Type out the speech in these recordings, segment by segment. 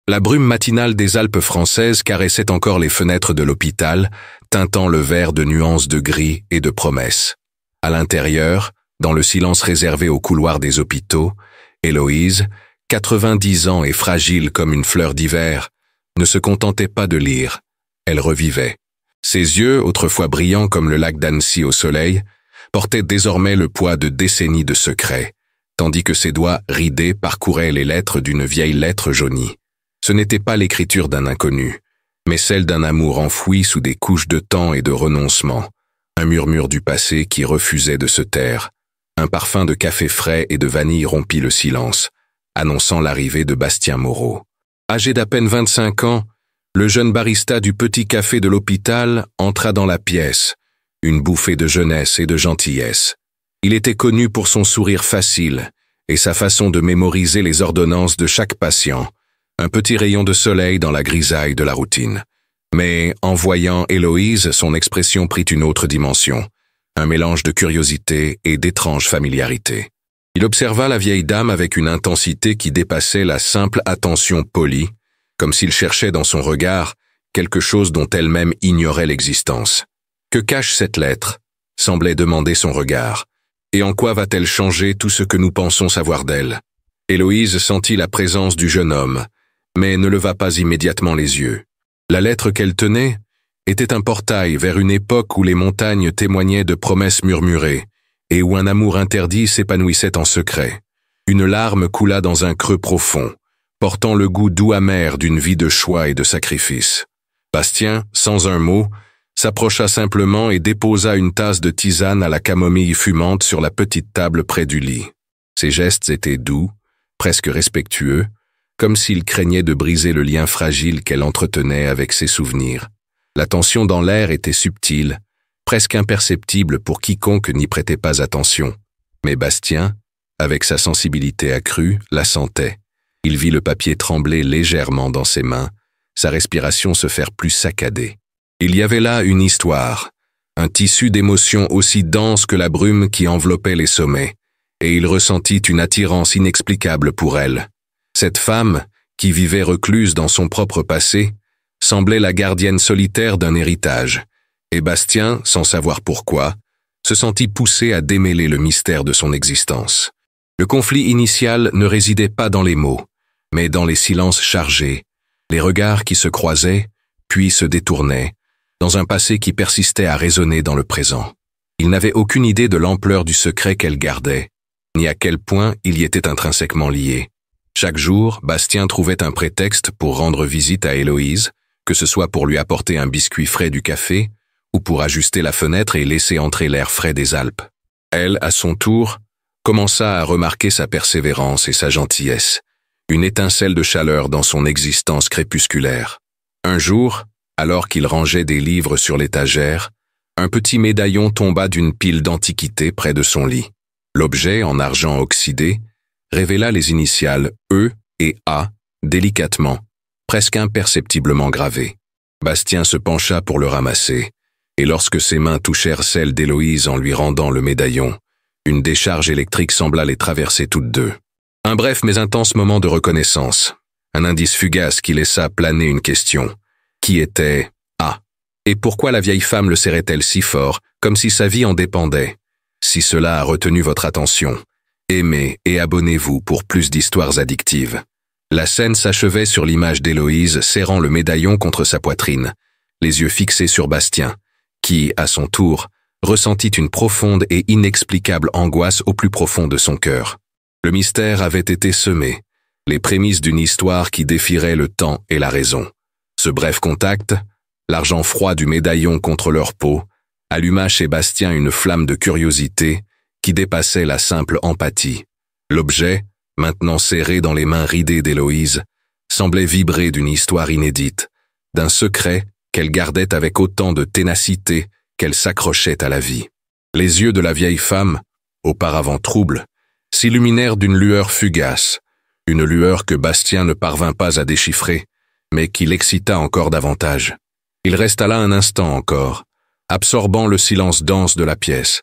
La brume matinale des Alpes françaises caressait encore les fenêtres de l'hôpital, teintant le vert de nuances de gris et de promesses. À l'intérieur, dans le silence réservé aux couloirs des hôpitaux, Héloïse, 90 ans et fragile comme une fleur d'hiver, ne se contentait pas de lire, elle revivait. Ses yeux, autrefois brillants comme le lac d'Annecy au soleil, portaient désormais le poids de décennies de secrets, tandis que ses doigts ridés parcouraient les lettres d'une vieille lettre jaunie. Ce n'était pas l'écriture d'un inconnu, mais celle d'un amour enfoui sous des couches de temps et de renoncement, un murmure du passé qui refusait de se taire. Un parfum de café frais et de vanille rompit le silence, annonçant l'arrivée de Bastien Moreau. Âgé d'à peine 25 ans, le jeune barista du petit café de l'hôpital entra dans la pièce, une bouffée de jeunesse et de gentillesse. Il était connu pour son sourire facile et sa façon de mémoriser les ordonnances de chaque patient, un petit rayon de soleil dans la grisaille de la routine. Mais en voyant Héloïse, son expression prit une autre dimension, un mélange de curiosité et d'étrange familiarité. Il observa la vieille dame avec une intensité qui dépassait la simple attention polie, comme s'il cherchait dans son regard quelque chose dont elle-même ignorait l'existence. Que cache cette lettre? Semblait demander son regard. Et en quoi va-t-elle changer tout ce que nous pensons savoir d'elle? Héloïse sentit la présence du jeune homme, mais ne leva pas immédiatement les yeux. La lettre qu'elle tenait était un portail vers une époque où les montagnes témoignaient de promesses murmurées, et où un amour interdit s'épanouissait en secret. Une larme coula dans un creux profond, portant le goût doux amer d'une vie de choix et de sacrifice. Bastien, sans un mot, s'approcha simplement et déposa une tasse de tisane à la camomille fumante sur la petite table près du lit. Ses gestes étaient doux, presque respectueux, comme s'il craignait de briser le lien fragile qu'elle entretenait avec ses souvenirs. La tension dans l'air était subtile, presque imperceptible pour quiconque n'y prêtait pas attention. Mais Bastien, avec sa sensibilité accrue, la sentait. Il vit le papier trembler légèrement dans ses mains, sa respiration se faire plus saccadée. Il y avait là une histoire, un tissu d'émotions aussi dense que la brume qui enveloppait les sommets, et il ressentit une attirance inexplicable pour elle. Cette femme, qui vivait recluse dans son propre passé, semblait la gardienne solitaire d'un héritage, et Bastien, sans savoir pourquoi, se sentit poussé à démêler le mystère de son existence. Le conflit initial ne résidait pas dans les mots, mais dans les silences chargés, les regards qui se croisaient, puis se détournaient, dans un passé qui persistait à résonner dans le présent. Il n'avait aucune idée de l'ampleur du secret qu'elle gardait, ni à quel point il y était intrinsèquement lié. Chaque jour, Bastien trouvait un prétexte pour rendre visite à Héloïse, que ce soit pour lui apporter un biscuit frais du café, ou pour ajuster la fenêtre et laisser entrer l'air frais des Alpes. Elle, à son tour, commença à remarquer sa persévérance et sa gentillesse, une étincelle de chaleur dans son existence crépusculaire. Un jour, alors qu'il rangeait des livres sur l'étagère, un petit médaillon tomba d'une pile d'antiquités près de son lit. L'objet, en argent oxydé, révéla les initiales E et A délicatement, presque imperceptiblement gravées. Bastien se pencha pour le ramasser, et lorsque ses mains touchèrent celles d'Héloïse en lui rendant le médaillon, une décharge électrique sembla les traverser toutes deux. Un bref mais intense moment de reconnaissance, un indice fugace qui laissa planer une question. Qui était A? Et pourquoi la vieille femme le serrait-elle si fort, comme si sa vie en dépendait? Si cela a retenu votre attention, aimez et abonnez-vous pour plus d'histoires addictives. La scène s'achevait sur l'image d'Héloïse serrant le médaillon contre sa poitrine, les yeux fixés sur Bastien, qui, à son tour, ressentit une profonde et inexplicable angoisse au plus profond de son cœur. Le mystère avait été semé, les prémices d'une histoire qui défierait le temps et la raison. Ce bref contact, l'argent froid du médaillon contre leur peau, alluma chez Bastien une flamme de curiosité qui dépassait la simple empathie. L'objet, maintenant serré dans les mains ridées d'Héloïse, semblait vibrer d'une histoire inédite, d'un secret qu'elle gardait avec autant de ténacité qu'elle s'accrochait à la vie. Les yeux de la vieille femme, auparavant troubles, s'illuminèrent d'une lueur fugace, une lueur que Bastien ne parvint pas à déchiffrer, mais qui l'excita encore davantage. Il resta là un instant encore, absorbant le silence dense de la pièce,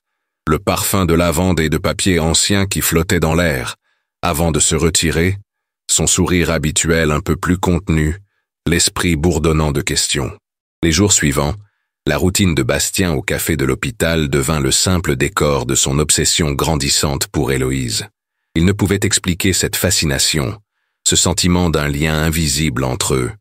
le parfum de lavande et de papier ancien qui flottait dans l'air, avant de se retirer, son sourire habituel un peu plus contenu, l'esprit bourdonnant de questions. Les jours suivants, la routine de Bastien au café de l'hôpital devint le simple décor de son obsession grandissante pour Héloïse. Il ne pouvait expliquer cette fascination, ce sentiment d'un lien invisible entre eux,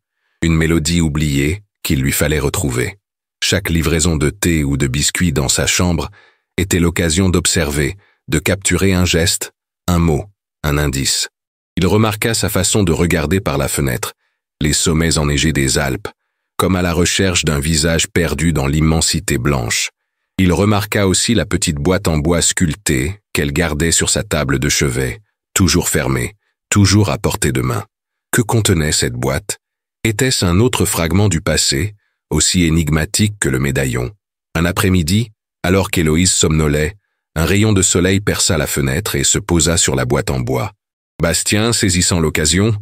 une mélodie oubliée qu'il lui fallait retrouver. Chaque livraison de thé ou de biscuits dans sa chambre était l'occasion d'observer, de capturer un geste, un mot, un indice. Il remarqua sa façon de regarder par la fenêtre, les sommets enneigés des Alpes, comme à la recherche d'un visage perdu dans l'immensité blanche. Il remarqua aussi la petite boîte en bois sculptée qu'elle gardait sur sa table de chevet, toujours fermée, toujours à portée de main. Que contenait cette boîte? Était-ce un autre fragment du passé, aussi énigmatique que le médaillon? Un après-midi, alors qu'Héloïse somnolait, un rayon de soleil perça la fenêtre et se posa sur la boîte en bois. Bastien, saisissant l'occasion,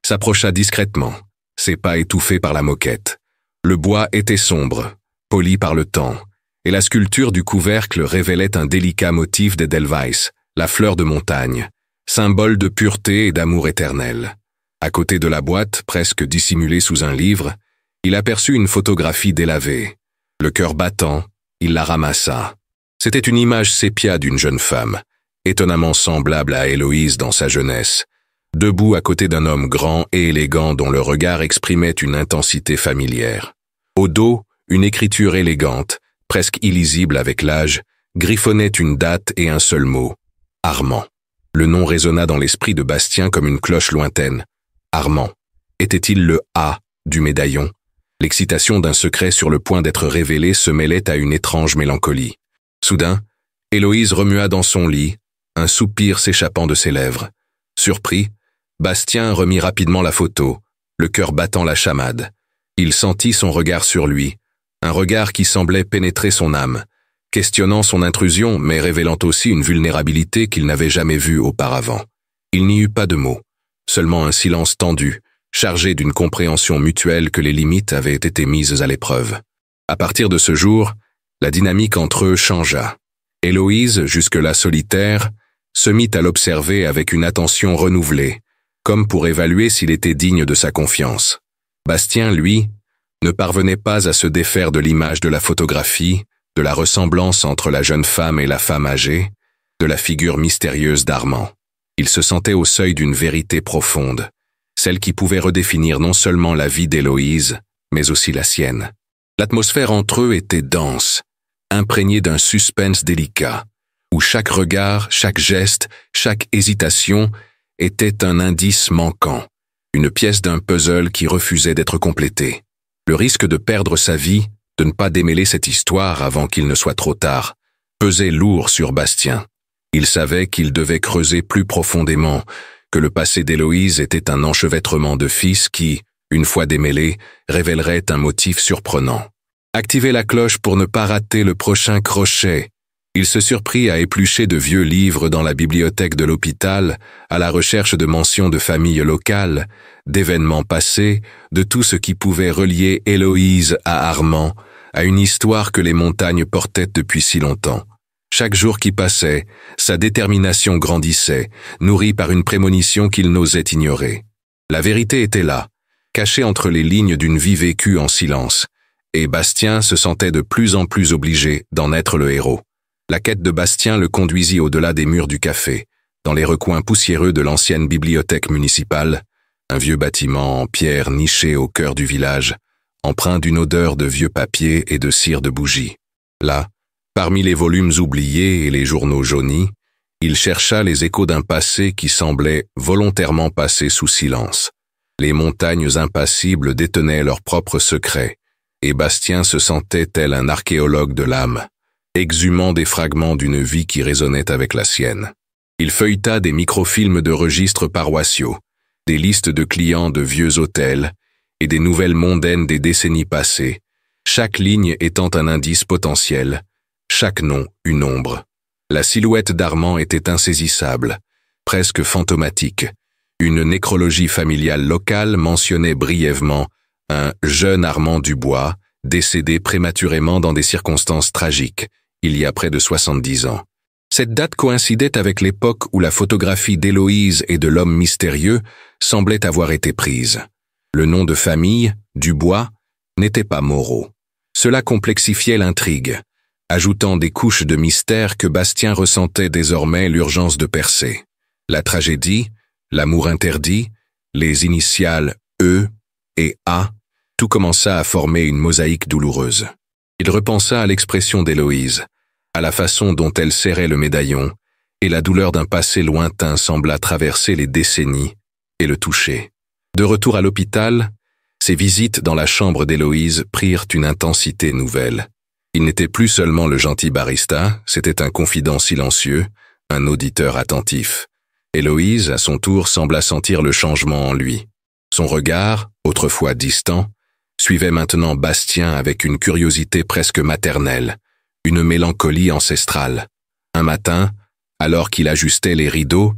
s'approcha discrètement, ses pas étouffés par la moquette. Le bois était sombre, poli par le temps, et la sculpture du couvercle révélait un délicat motif d'Edelweiss, la fleur de montagne, symbole de pureté et d'amour éternel. À côté de la boîte, presque dissimulée sous un livre, il aperçut une photographie délavée. Le cœur battant, il la ramassa. C'était une image sépia d'une jeune femme, étonnamment semblable à Héloïse dans sa jeunesse, debout à côté d'un homme grand et élégant dont le regard exprimait une intensité familière. Au dos, une écriture élégante, presque illisible avec l'âge, griffonnait une date et un seul mot, Armand. Le nom résonna dans l'esprit de Bastien comme une cloche lointaine. Armand. Était-il le A du médaillon? L'excitation d'un secret sur le point d'être révélé se mêlait à une étrange mélancolie. Soudain, Héloïse remua dans son lit, un soupir s'échappant de ses lèvres. Surpris, Bastien remit rapidement la photo, le cœur battant la chamade. Il sentit son regard sur lui, un regard qui semblait pénétrer son âme, questionnant son intrusion mais révélant aussi une vulnérabilité qu'il n'avait jamais vue auparavant. Il n'y eut pas de mots, seulement un silence tendu, chargé d'une compréhension mutuelle que les limites avaient été mises à l'épreuve. À partir de ce jour, la dynamique entre eux changea. Héloïse, jusque-là solitaire, se mit à l'observer avec une attention renouvelée, comme pour évaluer s'il était digne de sa confiance. Bastien, lui, ne parvenait pas à se défaire de l'image de la photographie, de la ressemblance entre la jeune femme et la femme âgée, de la figure mystérieuse d'Armand. Il se sentait au seuil d'une vérité profonde, celle qui pouvait redéfinir non seulement la vie d'Héloïse, mais aussi la sienne. L'atmosphère entre eux était dense, imprégnée d'un suspense délicat, où chaque regard, chaque geste, chaque hésitation était un indice manquant, une pièce d'un puzzle qui refusait d'être complétée. Le risque de perdre sa vie, de ne pas démêler cette histoire avant qu'il ne soit trop tard, pesait lourd sur Bastien. Il savait qu'il devait creuser plus profondément, que le passé d'Héloïse était un enchevêtrement de fils qui, une fois démêlé, révélerait un motif surprenant. Activer la cloche pour ne pas rater le prochain crochet. Il se surprit à éplucher de vieux livres dans la bibliothèque de l'hôpital, à la recherche de mentions de familles locales, d'événements passés, de tout ce qui pouvait relier Héloïse à Armand, à une histoire que les montagnes portaient depuis si longtemps. Chaque jour qui passait, sa détermination grandissait, nourrie par une prémonition qu'il n'osait ignorer. La vérité était là, cachée entre les lignes d'une vie vécue en silence, et Bastien se sentait de plus en plus obligé d'en être le héros. La quête de Bastien le conduisit au-delà des murs du café, dans les recoins poussiéreux de l'ancienne bibliothèque municipale, un vieux bâtiment en pierre niché au cœur du village, empreint d'une odeur de vieux papier et de cire de bougie. Là, parmi les volumes oubliés et les journaux jaunis, il chercha les échos d'un passé qui semblait volontairement passer sous silence. Les montagnes impassibles détenaient leurs propres secrets, et Bastien se sentait tel un archéologue de l'âme, exhumant des fragments d'une vie qui résonnait avec la sienne. Il feuilleta des microfilms de registres paroissiaux, des listes de clients de vieux hôtels et des nouvelles mondaines des décennies passées, chaque ligne étant un indice potentiel, chaque nom une ombre. La silhouette d'Armand était insaisissable, presque fantomatique. Une nécrologie familiale locale mentionnait brièvement un jeune Armand Dubois, décédé prématurément dans des circonstances tragiques, il y a près de 70 ans. Cette date coïncidait avec l'époque où la photographie d'Héloïse et de l'homme mystérieux semblait avoir été prise. Le nom de famille, Dubois, n'était pas Moreau. Cela complexifiait l'intrigue, ajoutant des couches de mystère que Bastien ressentait désormais l'urgence de percer. La tragédie, l'amour interdit, les initiales E et A, tout commença à former une mosaïque douloureuse. Il repensa à l'expression d'Héloïse, à la façon dont elle serrait le médaillon, et la douleur d'un passé lointain sembla traverser les décennies et le toucher. De retour à l'hôpital, ses visites dans la chambre d'Héloïse prirent une intensité nouvelle. Il n'était plus seulement le gentil barista, c'était un confident silencieux, un auditeur attentif. Héloïse, à son tour, sembla sentir le changement en lui. Son regard, autrefois distant, suivait maintenant Bastien avec une curiosité presque maternelle, une mélancolie ancestrale. Un matin, alors qu'il ajustait les rideaux,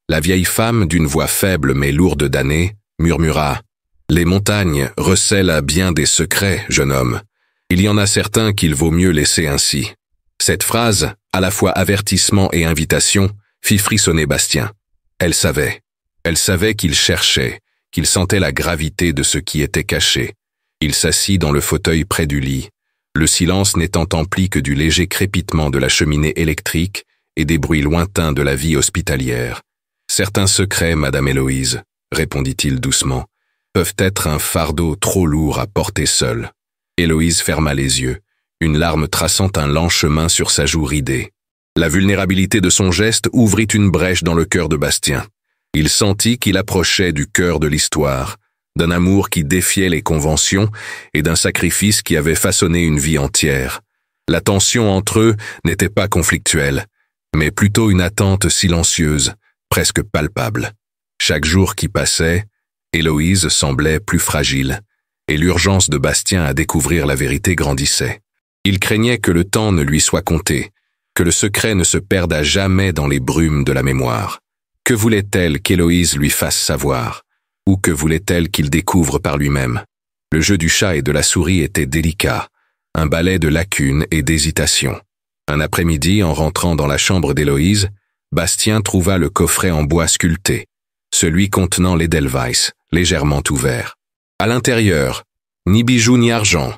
la vieille femme, d'une voix faible mais lourde d'années, murmura « Les montagnes recèlent bien des secrets, jeune homme. Il y en a certains qu'il vaut mieux laisser ainsi. » Cette phrase, à la fois avertissement et invitation, fit frissonner Bastien. Elle savait qu'il cherchait, qu'il sentait la gravité de ce qui était caché. Il s'assit dans le fauteuil près du lit, le silence n'étant empli que du léger crépitement de la cheminée électrique et des bruits lointains de la vie hospitalière. « Certains secrets, Madame Héloïse, » répondit-il doucement, « peuvent être un fardeau trop lourd à porter seul. » Héloïse ferma les yeux, une larme traçant un lent chemin sur sa joue ridée. La vulnérabilité de son geste ouvrit une brèche dans le cœur de Bastien. Il sentit qu'il approchait du cœur de l'histoire, d'un amour qui défiait les conventions et d'un sacrifice qui avait façonné une vie entière. La tension entre eux n'était pas conflictuelle, mais plutôt une attente silencieuse, presque palpable. Chaque jour qui passait, Héloïse semblait plus fragile, et l'urgence de Bastien à découvrir la vérité grandissait. Il craignait que le temps ne lui soit compté, que le secret ne se perde à jamais dans les brumes de la mémoire. Que voulait-elle qu'Héloïse lui fasse savoir? Ou que voulait-elle qu'il découvre par lui-même? Le jeu du chat et de la souris était délicat, un ballet de lacunes et d'hésitations. Un après-midi, en rentrant dans la chambre d'Héloïse, Bastien trouva le coffret en bois sculpté, celui contenant l'Edelweiss, légèrement ouvert. À l'intérieur, ni bijoux ni argent,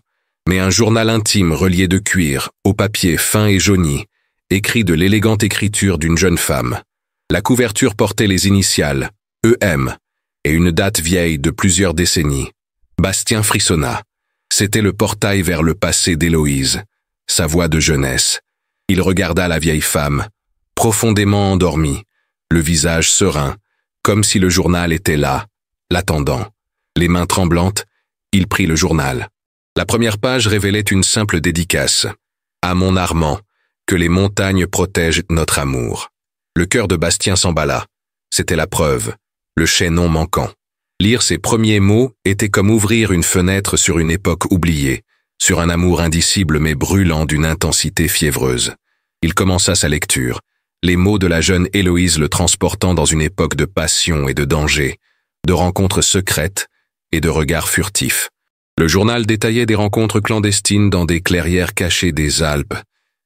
mais un journal intime relié de cuir, au papier fin et jauni, écrit de l'élégante écriture d'une jeune femme. La couverture portait les initiales EM et une date vieille de plusieurs décennies. Bastien frissonna. C'était le portail vers le passé d'Héloïse, sa voix de jeunesse. Il regarda la vieille femme, profondément endormie, le visage serein, comme si le journal était là, l'attendant. Les mains tremblantes, il prit le journal. La première page révélait une simple dédicace. « À mon Armand, que les montagnes protègent notre amour. » Le cœur de Bastien s'emballa. C'était la preuve, le chaînon manquant. Lire ces premiers mots était comme ouvrir une fenêtre sur une époque oubliée, sur un amour indicible mais brûlant d'une intensité fiévreuse. Il commença sa lecture, les mots de la jeune Héloïse le transportant dans une époque de passion et de danger, de rencontres secrètes et de regards furtifs. Le journal détaillait des rencontres clandestines dans des clairières cachées des Alpes,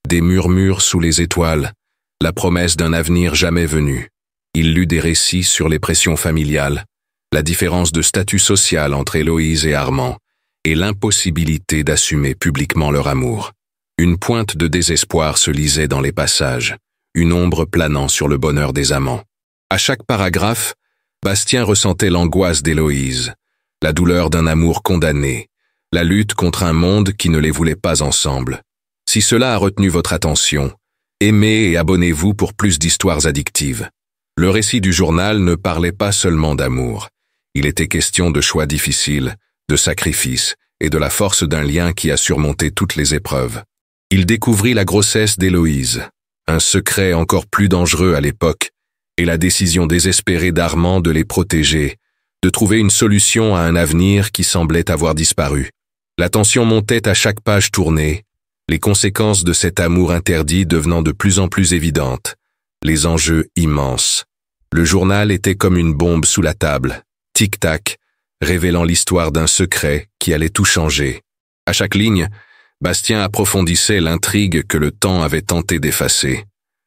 des murmures sous les étoiles, la promesse d'un avenir jamais venu. Il lut des récits sur les pressions familiales, la différence de statut social entre Héloïse et Armand, et l'impossibilité d'assumer publiquement leur amour. Une pointe de désespoir se lisait dans les passages, une ombre planant sur le bonheur des amants. À chaque paragraphe, Bastien ressentait l'angoisse d'Héloïse, la douleur d'un amour condamné, la lutte contre un monde qui ne les voulait pas ensemble. Si cela a retenu votre attention, aimez et abonnez-vous pour plus d'histoires addictives. Le récit du journal ne parlait pas seulement d'amour. Il était question de choix difficiles, de sacrifices et de la force d'un lien qui a surmonté toutes les épreuves. Il découvrit la grossesse d'Héloïse, un secret encore plus dangereux à l'époque, et la décision désespérée d'Armand de les protéger, de trouver une solution à un avenir qui semblait avoir disparu. La tension montait à chaque page tournée, les conséquences de cet amour interdit devenant de plus en plus évidentes, les enjeux immenses. Le journal était comme une bombe sous la table, tic-tac, révélant l'histoire d'un secret qui allait tout changer. À chaque ligne, Bastien approfondissait l'intrigue que le temps avait tenté d'effacer.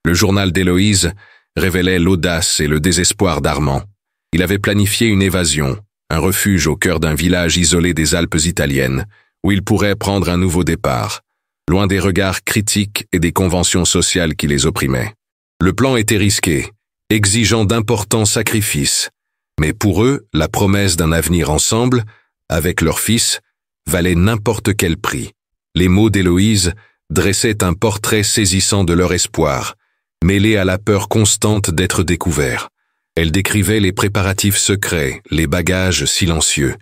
Le journal d'Héloïse révélait l'audace et le désespoir d'Armand. Il avait planifié une évasion, un refuge au cœur d'un village isolé des Alpes italiennes, où il pourrait prendre un nouveau départ, loin des regards critiques et des conventions sociales qui les opprimaient. Le plan était risqué, exigeant d'importants sacrifices, mais pour eux, la promesse d'un avenir ensemble, avec leur fils, valait n'importe quel prix. Les mots d'Héloïse dressaient un portrait saisissant de leur espoir, mêlé à la peur constante d'être découvert. Elle décrivait les préparatifs secrets, les bagages silencieux,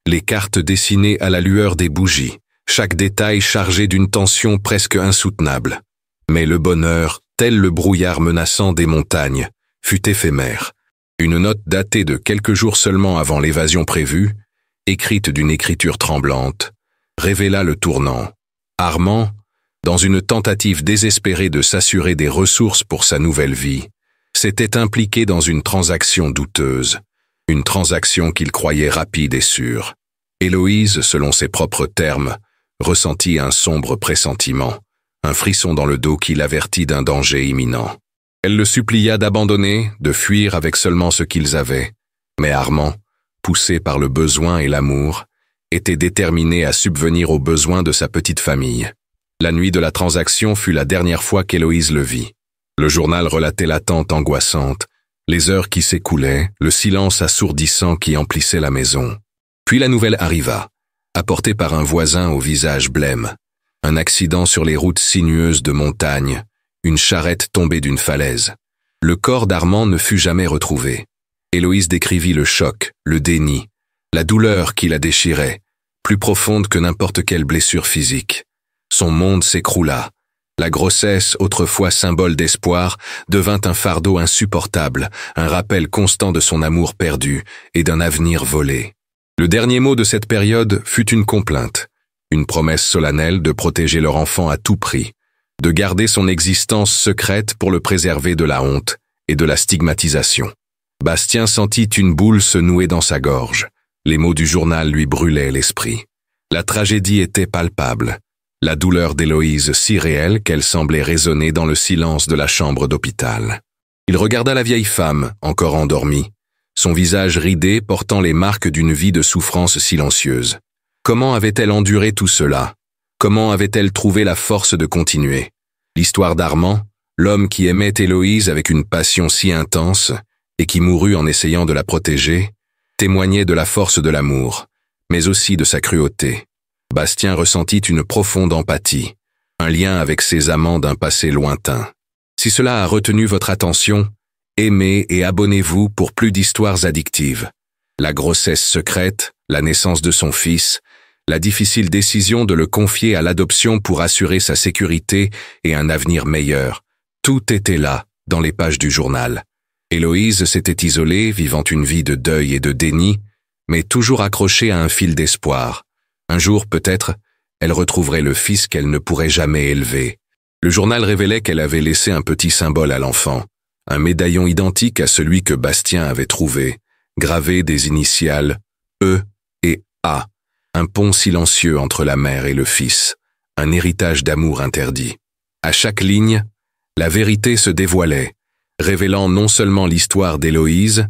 les cartes dessinées à la lueur des bougies, chaque détail chargé d'une tension presque insoutenable. Mais le bonheur, tel le brouillard menaçant des montagnes, fut éphémère. Une note datée de quelques jours seulement avant l'évasion prévue, écrite d'une écriture tremblante, révéla le tournant. Armand, dans une tentative désespérée de s'assurer des ressources pour sa nouvelle vie, s'était impliqué dans une transaction douteuse, une transaction qu'il croyait rapide et sûre. Héloïse, selon ses propres termes, ressentit un sombre pressentiment, un frisson dans le dos qui l'avertit d'un danger imminent. Elle le supplia d'abandonner, de fuir avec seulement ce qu'ils avaient. Mais Armand, poussé par le besoin et l'amour, était déterminé à subvenir aux besoins de sa petite famille. La nuit de la transaction fut la dernière fois qu'Héloïse le vit. Le journal relatait l'attente angoissante, les heures qui s'écoulaient, le silence assourdissant qui emplissait la maison. Puis la nouvelle arriva, apportée par un voisin au visage blême. Un accident sur les routes sinueuses de montagne, une charrette tombée d'une falaise. Le corps d'Armand ne fut jamais retrouvé. Héloïse décrivit le choc, le déni, la douleur qui la déchirait, plus profonde que n'importe quelle blessure physique. Son monde s'écroula. La grossesse, autrefois symbole d'espoir, devint un fardeau insupportable, un rappel constant de son amour perdu et d'un avenir volé. Le dernier mot de cette période fut une complainte, une promesse solennelle de protéger leur enfant à tout prix, de garder son existence secrète pour le préserver de la honte et de la stigmatisation. Bastien sentit une boule se nouer dans sa gorge. Les mots du journal lui brûlaient l'esprit. La tragédie était palpable. La douleur d'Héloïse si réelle qu'elle semblait résonner dans le silence de la chambre d'hôpital. Il regarda la vieille femme, encore endormie, son visage ridé portant les marques d'une vie de souffrance silencieuse. Comment avait-elle enduré tout cela? Comment avait-elle trouvé la force de continuer? L'histoire d'Armand, l'homme qui aimait Héloïse avec une passion si intense et qui mourut en essayant de la protéger, témoignait de la force de l'amour, mais aussi de sa cruauté. Bastien ressentit une profonde empathie, un lien avec ses amants d'un passé lointain. Si cela a retenu votre attention, aimez et abonnez-vous pour plus d'histoires addictives. La grossesse secrète, la naissance de son fils, la difficile décision de le confier à l'adoption pour assurer sa sécurité et un avenir meilleur. Tout était là, dans les pages du journal. Héloïse s'était isolée, vivant une vie de deuil et de déni, mais toujours accrochée à un fil d'espoir. Un jour, peut-être, elle retrouverait le fils qu'elle ne pourrait jamais élever. Le journal révélait qu'elle avait laissé un petit symbole à l'enfant, un médaillon identique à celui que Bastien avait trouvé, gravé des initiales E et A, un pont silencieux entre la mère et le fils, un héritage d'amour interdit. À chaque ligne, la vérité se dévoilait, révélant non seulement l'histoire d'Héloïse,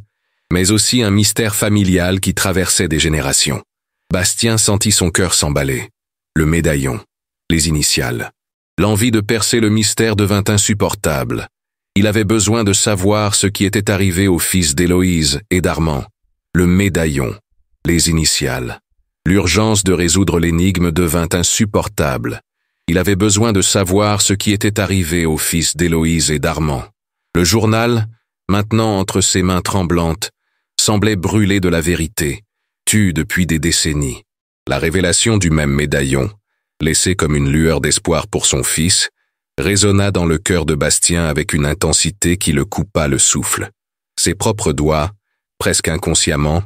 mais aussi un mystère familial qui traversait des générations. Bastien sentit son cœur s'emballer. Le médaillon, les initiales. L'envie de percer le mystère devint insupportable. Il avait besoin de savoir ce qui était arrivé au fils d'Héloïse et d'Armand. Le médaillon, les initiales. L'urgence de résoudre l'énigme devint insupportable. Il avait besoin de savoir ce qui était arrivé au fils d'Héloïse et d'Armand. Le journal, maintenant entre ses mains tremblantes, semblait brûler de la vérité, tue depuis des décennies. La révélation du même médaillon, laissé comme une lueur d'espoir pour son fils, résonna dans le cœur de Bastien avec une intensité qui le coupa le souffle. Ses propres doigts, presque inconsciemment,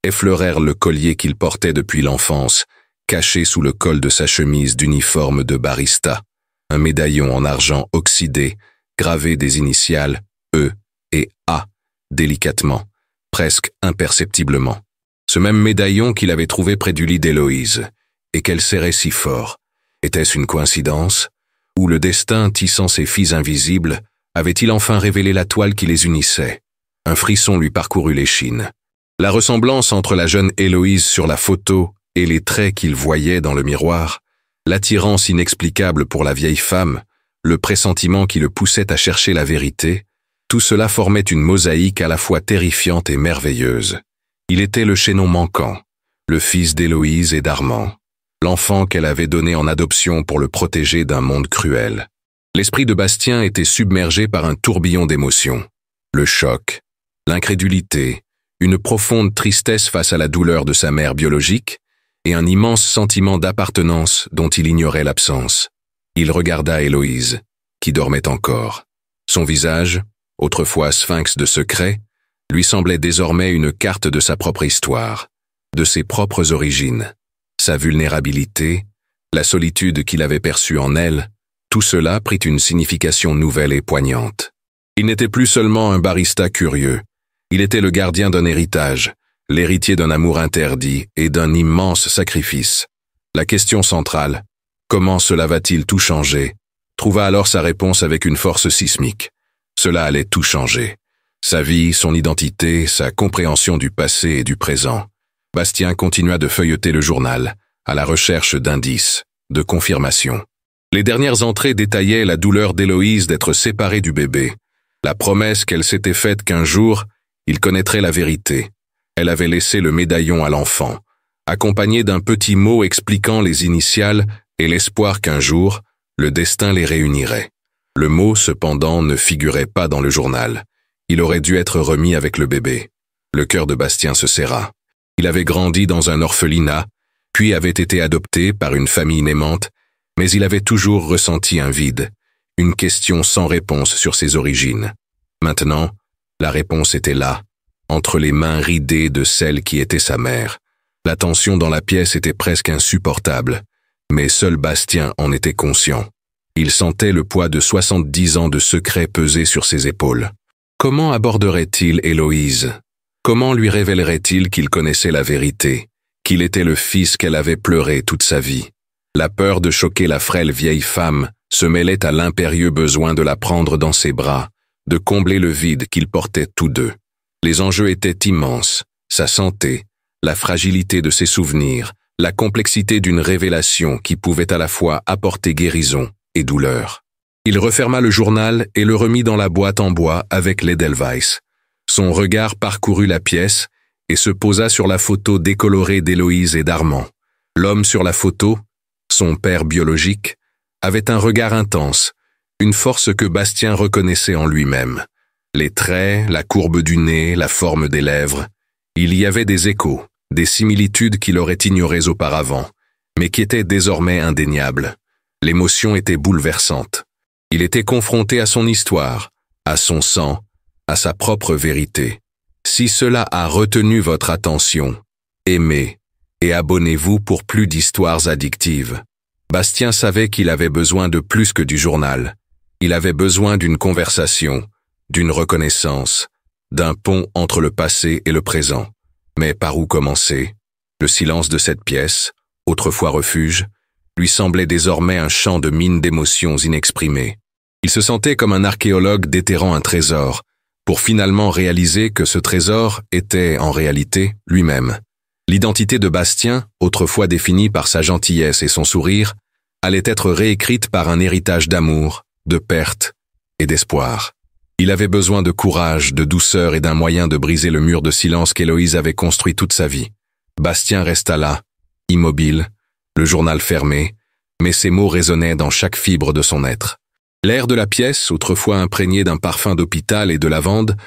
effleurèrent le collier qu'il portait depuis l'enfance, caché sous le col de sa chemise d'uniforme de barista. Un médaillon en argent oxydé, gravé des initiales E et A, délicatement, presque imperceptiblement. Ce même médaillon qu'il avait trouvé près du lit d'Héloïse, et qu'elle serrait si fort. Était-ce une coïncidence? Ou le destin, tissant ses fils invisibles, Avait-il enfin révélé la toile qui les unissait? Un frisson lui parcourut l'échine. La ressemblance entre la jeune Héloïse sur la photo et les traits qu'il voyait dans le miroir, l'attirance inexplicable pour la vieille femme, le pressentiment qui le poussait à chercher la vérité, tout cela formait une mosaïque à la fois terrifiante et merveilleuse. Il était le chaînon manquant, le fils d'Héloïse et d'Armand, l'enfant qu'elle avait donné en adoption pour le protéger d'un monde cruel. L'esprit de Bastien était submergé par un tourbillon d'émotions. Le choc, l'incrédulité, une profonde tristesse face à la douleur de sa mère biologique et un immense sentiment d'appartenance dont il ignorait l'absence. Il regarda Héloïse, qui dormait encore. Son visage, autrefois sphinx de secret, lui semblait désormais une carte de sa propre histoire, de ses propres origines. Sa vulnérabilité, la solitude qu'il avait perçue en elle, tout cela prit une signification nouvelle et poignante. Il n'était plus seulement un barista curieux, il était le gardien d'un héritage, l'héritier d'un amour interdit et d'un immense sacrifice. La question centrale, comment cela va-t-il tout changer, trouva alors sa réponse avec une force sismique. Cela allait tout changer. Sa vie, son identité, sa compréhension du passé et du présent. Bastien continua de feuilleter le journal, à la recherche d'indices, de confirmations. Les dernières entrées détaillaient la douleur d'Héloïse d'être séparée du bébé, la promesse qu'elle s'était faite qu'un jour, il connaîtrait la vérité. Elle avait laissé le médaillon à l'enfant, accompagné d'un petit mot expliquant les initiales et l'espoir qu'un jour, le destin les réunirait. Le mot, cependant, ne figurait pas dans le journal. Il aurait dû être remis avec le bébé. Le cœur de Bastien se serra. Il avait grandi dans un orphelinat, puis avait été adopté par une famille n'aimante, mais il avait toujours ressenti un vide, une question sans réponse sur ses origines. Maintenant, la réponse était là, entre les mains ridées de celle qui était sa mère. La tension dans la pièce était presque insupportable, mais seul Bastien en était conscient. Il sentait le poids de 70 ans de secret peser sur ses épaules. Comment aborderait-il Héloïse? Comment lui révélerait-il qu'il connaissait la vérité, qu'il était le fils qu'elle avait pleuré toute sa vie? La peur de choquer la frêle vieille femme se mêlait à l'impérieux besoin de la prendre dans ses bras, de combler le vide qu'ils portaient tous deux. Les enjeux étaient immenses, sa santé, la fragilité de ses souvenirs, la complexité d'une révélation qui pouvait à la fois apporter guérison et douleur. Il referma le journal et le remit dans la boîte en bois avec l'Edelweiss. Son regard parcourut la pièce et se posa sur la photo décolorée d'Héloïse et d'Armand. L'homme sur la photo, son père biologique, avait un regard intense, une force que Bastien reconnaissait en lui-même. Les traits, la courbe du nez, la forme des lèvres, il y avait des échos, des similitudes qu'il aurait ignorées auparavant, mais qui étaient désormais indéniables. L'émotion était bouleversante. Il était confronté à son histoire, à son sang, à sa propre vérité. Si cela a retenu votre attention, aimez et abonnez-vous pour plus d'histoires addictives. Bastien savait qu'il avait besoin de plus que du journal. Il avait besoin d'une conversation, d'une reconnaissance, d'un pont entre le passé et le présent. Mais par où commencer? Le silence de cette pièce, autrefois refuge, lui semblait désormais un champ de mines d'émotions inexprimées. Il se sentait comme un archéologue déterrant un trésor, pour finalement réaliser que ce trésor était, en réalité, lui-même. L'identité de Bastien, autrefois définie par sa gentillesse et son sourire, allait être réécrite par un héritage d'amour, de perte et d'espoir. Il avait besoin de courage, de douceur et d'un moyen de briser le mur de silence qu'Héloïse avait construit toute sa vie. Bastien resta là, immobile, le journal fermé, mais ses mots résonnaient dans chaque fibre de son être. L'air de la pièce, autrefois imprégné d'un parfum d'hôpital et de lavande,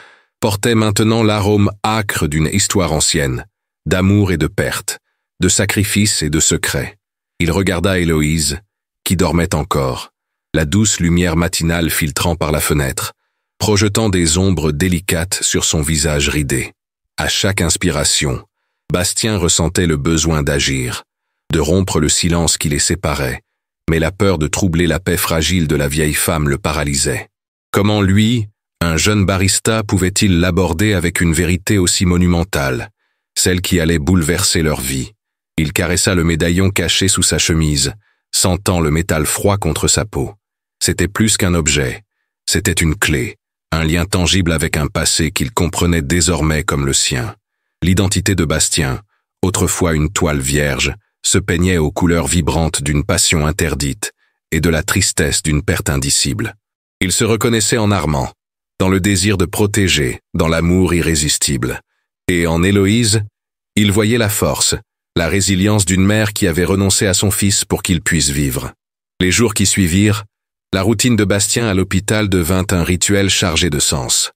portait maintenant l'arôme âcre d'une histoire ancienne, d'amour et de perte, de sacrifice et de secret. Il regarda Héloïse, qui dormait encore, la douce lumière matinale filtrant par la fenêtre, projetant des ombres délicates sur son visage ridé. À chaque inspiration, Bastien ressentait le besoin d'agir, de rompre le silence qui les séparait, mais la peur de troubler la paix fragile de la vieille femme le paralysait. Comment lui, un jeune barista, pouvait-il l'aborder avec une vérité aussi monumentale, celle qui allait bouleverser leur vie? Il caressa le médaillon caché sous sa chemise, sentant le métal froid contre sa peau. C'était plus qu'un objet, C'était une clé, un lien tangible avec un passé qu'il comprenait désormais comme le sien. L'identité de Bastien, autrefois une toile vierge, se peignait aux couleurs vibrantes d'une passion interdite et de la tristesse d'une perte indicible. Il se reconnaissait en Armand, dans le désir de protéger, dans l'amour irrésistible. Et en Héloïse, il voyait la force, la résilience d'une mère qui avait renoncé à son fils pour qu'il puisse vivre. Les jours qui suivirent, la routine de Bastien à l'hôpital devint un rituel chargé de sens.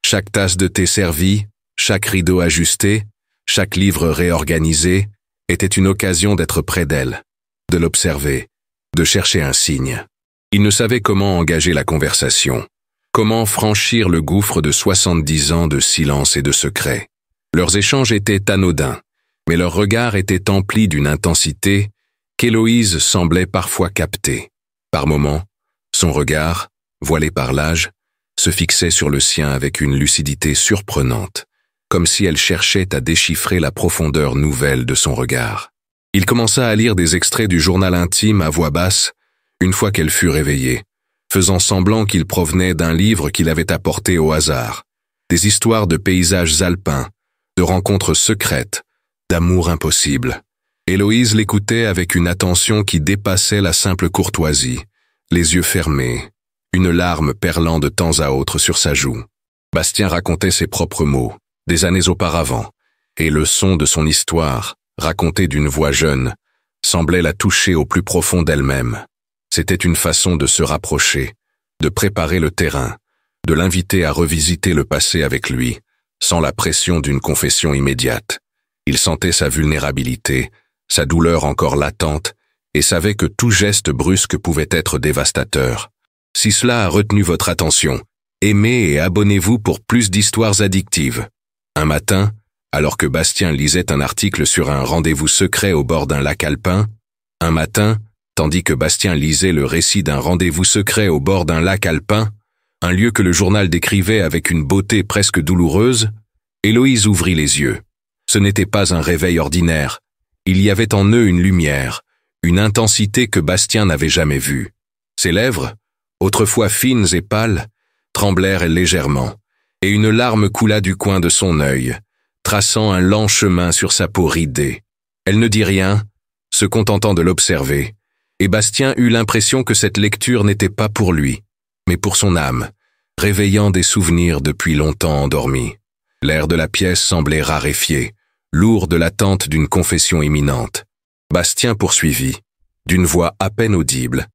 Chaque tasse de thé servie, chaque rideau ajusté, chaque livre réorganisé, était une occasion d'être près d'elle, de l'observer, de chercher un signe. Il ne savait comment engager la conversation, comment franchir le gouffre de 70 ans de silence et de secret. Leurs échanges étaient anodins, mais leurs regards étaient emplis d'une intensité qu'Héloïse semblait parfois capter. Par moments, son regard, voilé par l'âge, se fixait sur le sien avec une lucidité surprenante, comme si elle cherchait à déchiffrer la profondeur nouvelle de son regard. Il commença à lire des extraits du journal intime à voix basse, une fois qu'elle fut réveillée, faisant semblant qu'il provenait d'un livre qu'il avait apporté au hasard. Des histoires de paysages alpins, de rencontres secrètes, d'amour impossible. Héloïse l'écoutait avec une attention qui dépassait la simple courtoisie, les yeux fermés, une larme perlant de temps à autre sur sa joue. Bastien racontait ses propres mots, des années auparavant, et le son de son histoire, raconté d'une voix jeune, semblait la toucher au plus profond d'elle-même. C'était une façon de se rapprocher, de préparer le terrain, de l'inviter à revisiter le passé avec lui, sans la pression d'une confession immédiate. Il sentait sa vulnérabilité, sa douleur encore latente, et savait que tout geste brusque pouvait être dévastateur. Si cela a retenu votre attention, aimez et abonnez-vous pour plus d'histoires addictives. Un matin, alors que Bastien lisait un article sur un rendez-vous secret au bord d'un lac alpin, tandis que Bastien lisait le récit d'un rendez-vous secret au bord d'un lac alpin, un lieu que le journal décrivait avec une beauté presque douloureuse, Héloïse ouvrit les yeux. Ce n'était pas un réveil ordinaire. Il y avait en eux une lumière, une intensité que Bastien n'avait jamais vue. Ses lèvres, autrefois fines et pâles, tremblèrent légèrement, et une larme coula du coin de son œil, traçant un lent chemin sur sa peau ridée. Elle ne dit rien, se contentant de l'observer, et Bastien eut l'impression que cette lecture n'était pas pour lui, mais pour son âme, réveillant des souvenirs depuis longtemps endormis. L'air de la pièce semblait raréfié, lourd de l'attente d'une confession imminente. Bastien poursuivit, d'une voix à peine audible,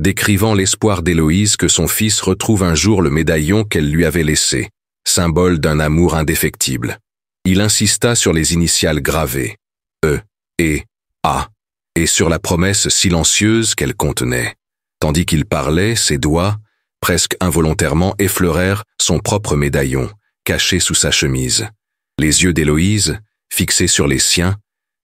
décrivant l'espoir d'Héloïse que son fils retrouve un jour le médaillon qu'elle lui avait laissé, symbole d'un amour indéfectible. Il insista sur les initiales gravées, E, E, A, et sur la promesse silencieuse qu'elle contenait. Tandis qu'il parlait, ses doigts, presque involontairement, effleurèrent son propre médaillon, caché sous sa chemise. Les yeux d'Héloïse, fixés sur les siens,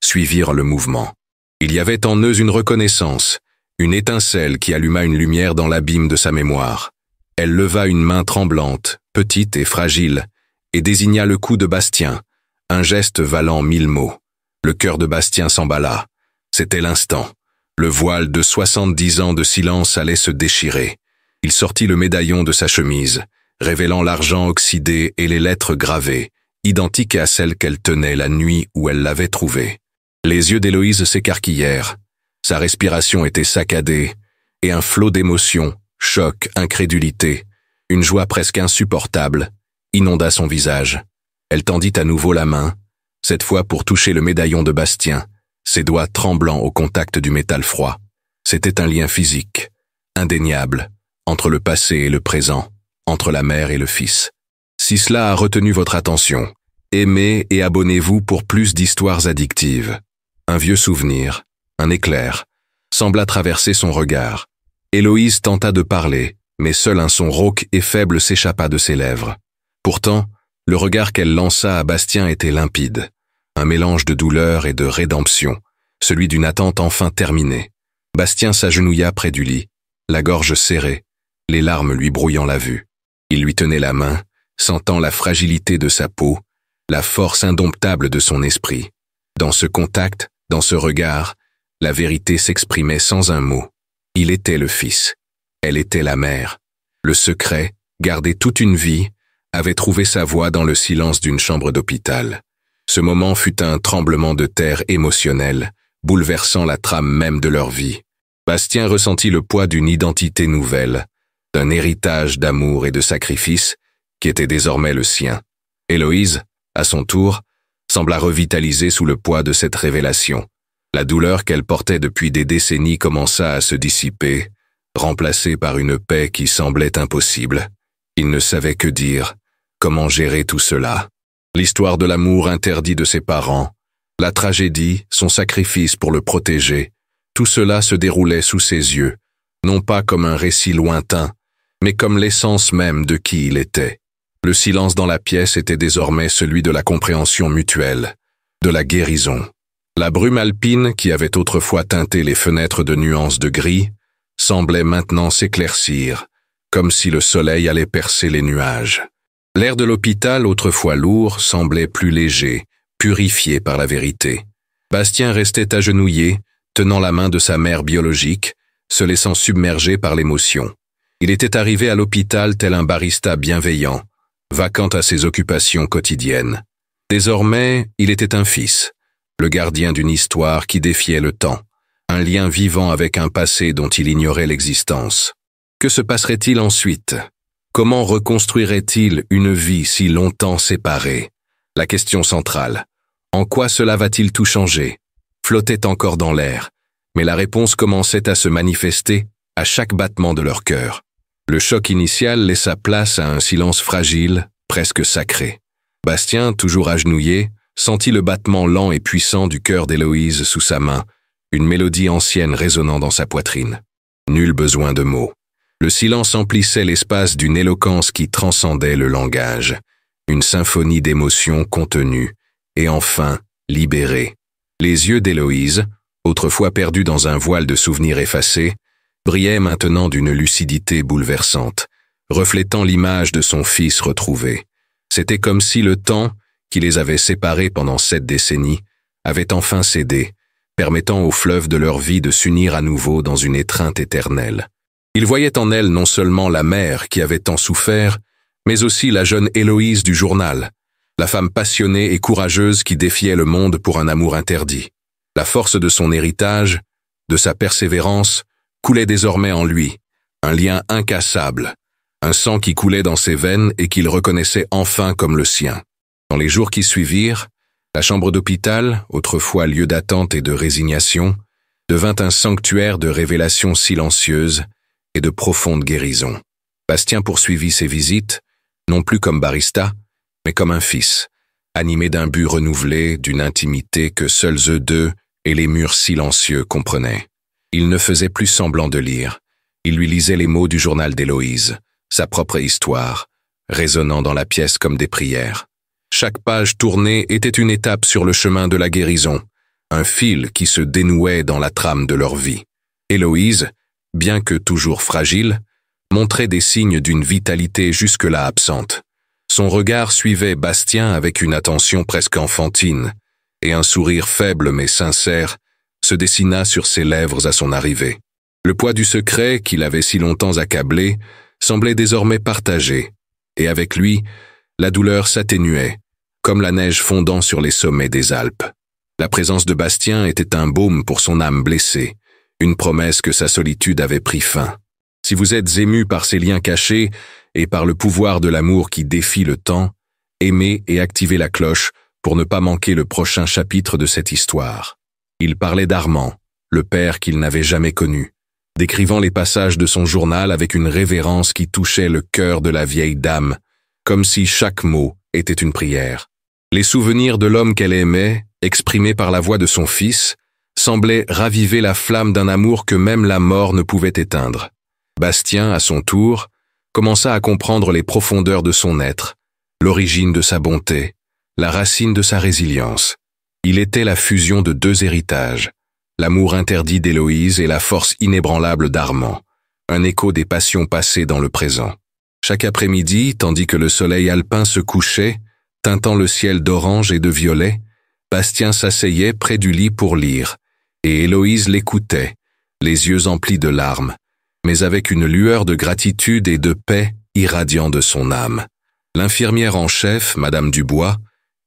suivirent le mouvement. Il y avait en eux une reconnaissance, une étincelle qui alluma une lumière dans l'abîme de sa mémoire. Elle leva une main tremblante, petite et fragile, et désigna le cou de Bastien, un geste valant 1000 mots. Le cœur de Bastien s'emballa. C'était l'instant. Le voile de 70 ans de silence allait se déchirer. Il sortit le médaillon de sa chemise, révélant l'argent oxydé et les lettres gravées, identiques à celles qu'elle tenait la nuit où elle l'avait trouvé. Les yeux d'Héloïse s'écarquillèrent. Sa respiration était saccadée, et un flot d'émotions, choc, incrédulité, une joie presque insupportable, inonda son visage. Elle tendit à nouveau la main, cette fois pour toucher le médaillon de Bastien, ses doigts tremblants au contact du métal froid. C'était un lien physique, indéniable, entre le passé et le présent, entre la mère et le fils. Si cela a retenu votre attention, aimez et abonnez-vous pour plus d'histoires addictives. Un vieux souvenir, un éclair, sembla traverser son regard. Héloïse tenta de parler, mais seul un son rauque et faible s'échappa de ses lèvres. Pourtant, le regard qu'elle lança à Bastien était limpide, un mélange de douleur et de rédemption, celui d'une attente enfin terminée. Bastien s'agenouilla près du lit, la gorge serrée, les larmes lui brouillant la vue. Il lui tenait la main, sentant la fragilité de sa peau, la force indomptable de son esprit. Dans ce contact, dans ce regard, la vérité s'exprimait sans un mot. Il était le fils. Elle était la mère. Le secret, gardé toute une vie, avait trouvé sa voie dans le silence d'une chambre d'hôpital. Ce moment fut un tremblement de terre émotionnel, bouleversant la trame même de leur vie. Bastien ressentit le poids d'une identité nouvelle, d'un héritage d'amour et de sacrifice qui était désormais le sien. Héloïse, à son tour, sembla revitalisée sous le poids de cette révélation. La douleur qu'elle portait depuis des décennies commença à se dissiper, remplacée par une paix qui semblait impossible. Il ne savait que dire, comment gérer tout cela. L'histoire de l'amour interdit de ses parents, la tragédie, son sacrifice pour le protéger, tout cela se déroulait sous ses yeux, non pas comme un récit lointain, mais comme l'essence même de qui il était. Le silence dans la pièce était désormais celui de la compréhension mutuelle, de la guérison. La brume alpine, qui avait autrefois teinté les fenêtres de nuances de gris, semblait maintenant s'éclaircir, comme si le soleil allait percer les nuages. L'air de l'hôpital, autrefois lourd, semblait plus léger, purifié par la vérité. Bastien restait agenouillé, tenant la main de sa mère biologique, se laissant submerger par l'émotion. Il était arrivé à l'hôpital tel un barista bienveillant, vacant à ses occupations quotidiennes. Désormais, il était un fils, le gardien d'une histoire qui défiait le temps, un lien vivant avec un passé dont il ignorait l'existence. Que se passerait-il ensuite? Comment reconstruirait-il une vie si longtemps séparée? La question centrale. En quoi cela va-t-il tout changer? Flottait encore dans l'air, mais la réponse commençait à se manifester à chaque battement de leur cœur. Le choc initial laissa place à un silence fragile, presque sacré. Bastien, toujours agenouillé, sentit le battement lent et puissant du cœur d'Héloïse sous sa main, une mélodie ancienne résonnant dans sa poitrine. Nul besoin de mots. Le silence emplissait l'espace d'une éloquence qui transcendait le langage, une symphonie d'émotions contenues, et enfin libérées. Les yeux d'Héloïse, autrefois perdus dans un voile de souvenirs effacés, brillaient maintenant d'une lucidité bouleversante, reflétant l'image de son fils retrouvé. C'était comme si le temps, qui les avait séparés pendant 7 décennies, avait enfin cédé, permettant au fleuve de leur vie de s'unir à nouveau dans une étreinte éternelle. Il voyait en elle non seulement la mère qui avait tant souffert, mais aussi la jeune Héloïse du journal, la femme passionnée et courageuse qui défiait le monde pour un amour interdit. La force de son héritage, de sa persévérance, coulait désormais en lui, un lien incassable, un sang qui coulait dans ses veines et qu'il reconnaissait enfin comme le sien. Dans les jours qui suivirent, la chambre d'hôpital, autrefois lieu d'attente et de résignation, devint un sanctuaire de révélations silencieuses et de profonde guérison. Bastien poursuivit ses visites, non plus comme barista, mais comme un fils, animé d'un but renouvelé, d'une intimité que seuls eux deux et les murs silencieux comprenaient. Il ne faisait plus semblant de lire. Il lui lisait les mots du journal d'Héloïse, sa propre histoire, résonnant dans la pièce comme des prières. Chaque page tournée était une étape sur le chemin de la guérison, un fil qui se dénouait dans la trame de leur vie. Héloïse, bien que toujours fragile, montrait des signes d'une vitalité jusque-là absente. Son regard suivait Bastien avec une attention presque enfantine, et un sourire faible mais sincère se dessina sur ses lèvres à son arrivée. Le poids du secret qui l'avait si longtemps accablé semblait désormais partagé, et avec lui, la douleur s'atténuait, comme la neige fondant sur les sommets des Alpes. La présence de Bastien était un baume pour son âme blessée, une promesse que sa solitude avait pris fin. Si vous êtes ému par ces liens cachés et par le pouvoir de l'amour qui défie le temps, aimez et activez la cloche pour ne pas manquer le prochain chapitre de cette histoire. Il parlait d'Armand, le père qu'il n'avait jamais connu, décrivant les passages de son journal avec une révérence qui touchait le cœur de la vieille dame, comme si chaque mot était une prière. Les souvenirs de l'homme qu'elle aimait, exprimés par la voix de son fils, semblaient raviver la flamme d'un amour que même la mort ne pouvait éteindre. Bastien, à son tour, commença à comprendre les profondeurs de son être, l'origine de sa bonté, la racine de sa résilience. Il était la fusion de 2 héritages, l'amour interdit d'Héloïse et la force inébranlable d'Armand, un écho des passions passées dans le présent. Chaque après-midi, tandis que le soleil alpin se couchait, teintant le ciel d'orange et de violet, Bastien s'asseyait près du lit pour lire, et Héloïse l'écoutait, les yeux emplis de larmes, mais avec une lueur de gratitude et de paix irradiant de son âme. L'infirmière en chef, Madame Dubois,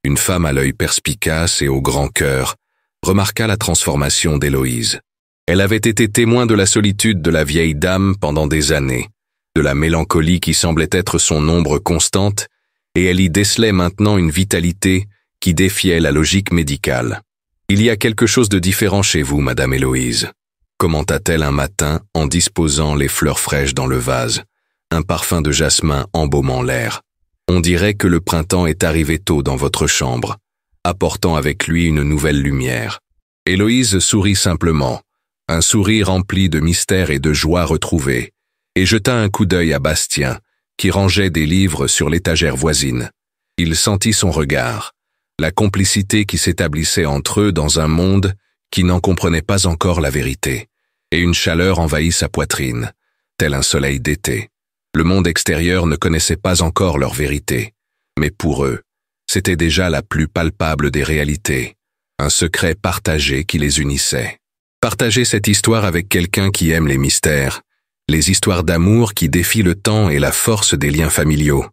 une femme à l'œil perspicace et au grand cœur, remarqua la transformation d'Héloïse. Elle avait été témoin de la solitude de la vieille dame pendant des années, de la mélancolie qui semblait être son ombre constante, et elle y décelait maintenant une vitalité qui défiait la logique médicale. « Il y a quelque chose de différent chez vous, Madame Héloïse », commenta-t-elle un matin en disposant les fleurs fraîches dans le vase, un parfum de jasmin embaumant l'air. « On dirait que le printemps est arrivé tôt dans votre chambre, apportant avec lui une nouvelle lumière. » Héloïse sourit simplement, un sourire empli de mystère et de joie retrouvée, et jeta un coup d'œil à Bastien, qui rangeait des livres sur l'étagère voisine. Il sentit son regard, la complicité qui s'établissait entre eux dans un monde qui n'en comprenait pas encore la vérité, et une chaleur envahit sa poitrine, tel un soleil d'été. Le monde extérieur ne connaissait pas encore leur vérité, mais pour eux, c'était déjà la plus palpable des réalités, un secret partagé qui les unissait. Partager cette histoire avec quelqu'un qui aime les mystères, les histoires d'amour qui défient le temps et la force des liens familiaux,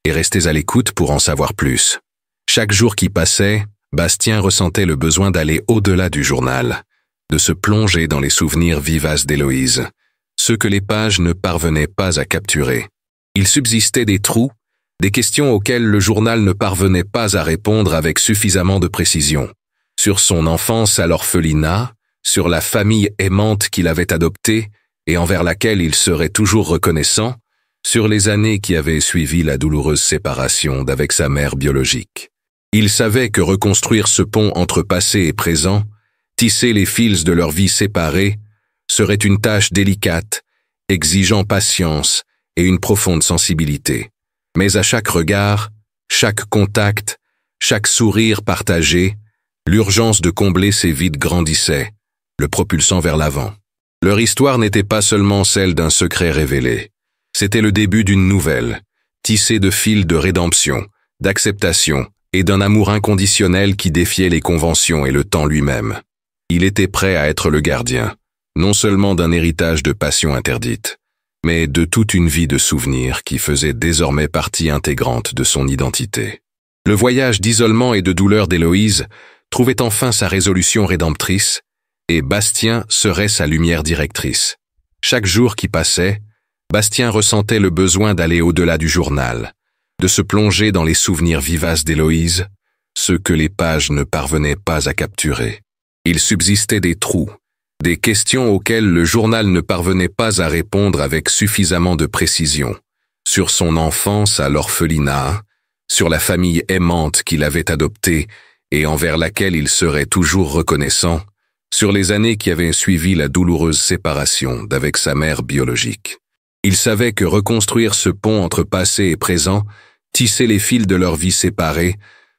et rester à l'écoute pour en savoir plus. Chaque jour qui passait, Bastien ressentait le besoin d'aller au-delà du journal, de se plonger dans les souvenirs vivaces d'Héloïse, ceux que les pages ne parvenaient pas à capturer. Il subsistait des trous, des questions auxquelles le journal ne parvenait pas à répondre avec suffisamment de précision. Sur son enfance à l'orphelinat, sur la famille aimante qu'il avait adoptée et envers laquelle il serait toujours reconnaissant, sur les années qui avaient suivi la douloureuse séparation d'avec sa mère biologique. Il savait que reconstruire ce pont entre passé et présent, tisser les fils de leur vie séparée, serait une tâche délicate, exigeant patience et une profonde sensibilité. Mais à chaque regard, chaque contact, chaque sourire partagé, l'urgence de combler ces vides grandissait, le propulsant vers l'avant. Leur histoire n'était pas seulement celle d'un secret révélé. C'était le début d'une nouvelle, tissée de fils de rédemption, d'acceptation et d'un amour inconditionnel qui défiait les conventions et le temps lui-même. Il était prêt à être le gardien, non seulement d'un héritage de passion interdite, mais de toute une vie de souvenirs qui faisait désormais partie intégrante de son identité. Le voyage d'isolement et de douleur d'Héloïse trouvait enfin sa résolution rédemptrice, et Bastien serait sa lumière directrice. Chaque jour qui passait, Bastien ressentait le besoin d'aller au-delà du journal, de se plonger dans les souvenirs vivaces d'Héloïse, ceux que les pages ne parvenaient pas à capturer. Il subsistait des trous, des questions auxquelles le journal ne parvenait pas à répondre avec suffisamment de précision, sur son enfance à l'orphelinat, sur la famille aimante qu'il avait adoptée et envers laquelle il serait toujours reconnaissant, sur les années qui avaient suivi la douloureuse séparation d'avec sa mère biologique. Il savait que reconstruire ce pont entre passé et présent, tisser les fils de leur vie séparée,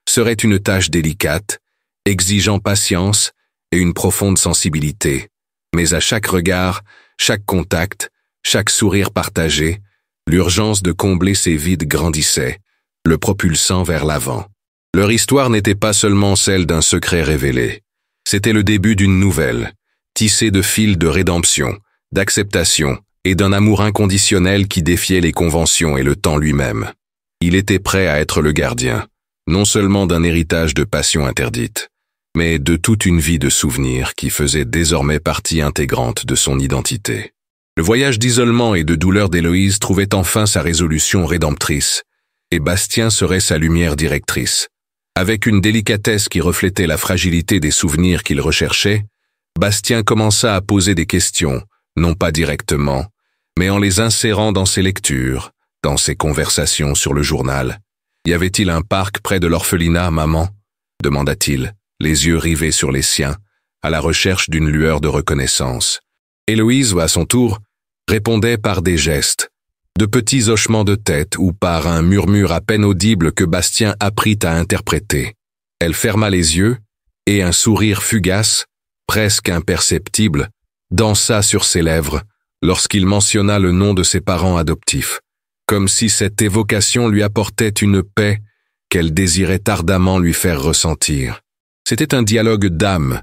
serait une tâche délicate, exigeant patience et une profonde sensibilité. Mais à chaque regard, chaque contact, chaque sourire partagé, l'urgence de combler ces vides grandissait, le propulsant vers l'avant. Leur histoire n'était pas seulement celle d'un secret révélé. C'était le début d'une nouvelle, tissée de fils de rédemption, d'acceptation et d'un amour inconditionnel qui défiait les conventions et le temps lui-même. Il était prêt à être le gardien, non seulement d'un héritage de passion interdite, mais de toute une vie de souvenirs qui faisait désormais partie intégrante de son identité. Le voyage d'isolement et de douleur d'Héloïse trouvait enfin sa résolution rédemptrice, et Bastien serait sa lumière directrice. Avec une délicatesse qui reflétait la fragilité des souvenirs qu'il recherchait, Bastien commença à poser des questions, non pas directement, mais en les insérant dans ses lectures, dans ses conversations sur le journal. « Y avait-il un parc près de l'orphelinat, maman » demanda-t-il, les yeux rivés sur les siens, à la recherche d'une lueur de reconnaissance. Héloïse, à son tour, répondait par des gestes, de petits hochements de tête ou par un murmure à peine audible que Bastien apprit à interpréter. Elle ferma les yeux, et un sourire fugace, presque imperceptible, dansa sur ses lèvres lorsqu'il mentionna le nom de ses parents adoptifs, comme si cette évocation lui apportait une paix qu'elle désirait ardemment lui faire ressentir. C'était un dialogue d'âme,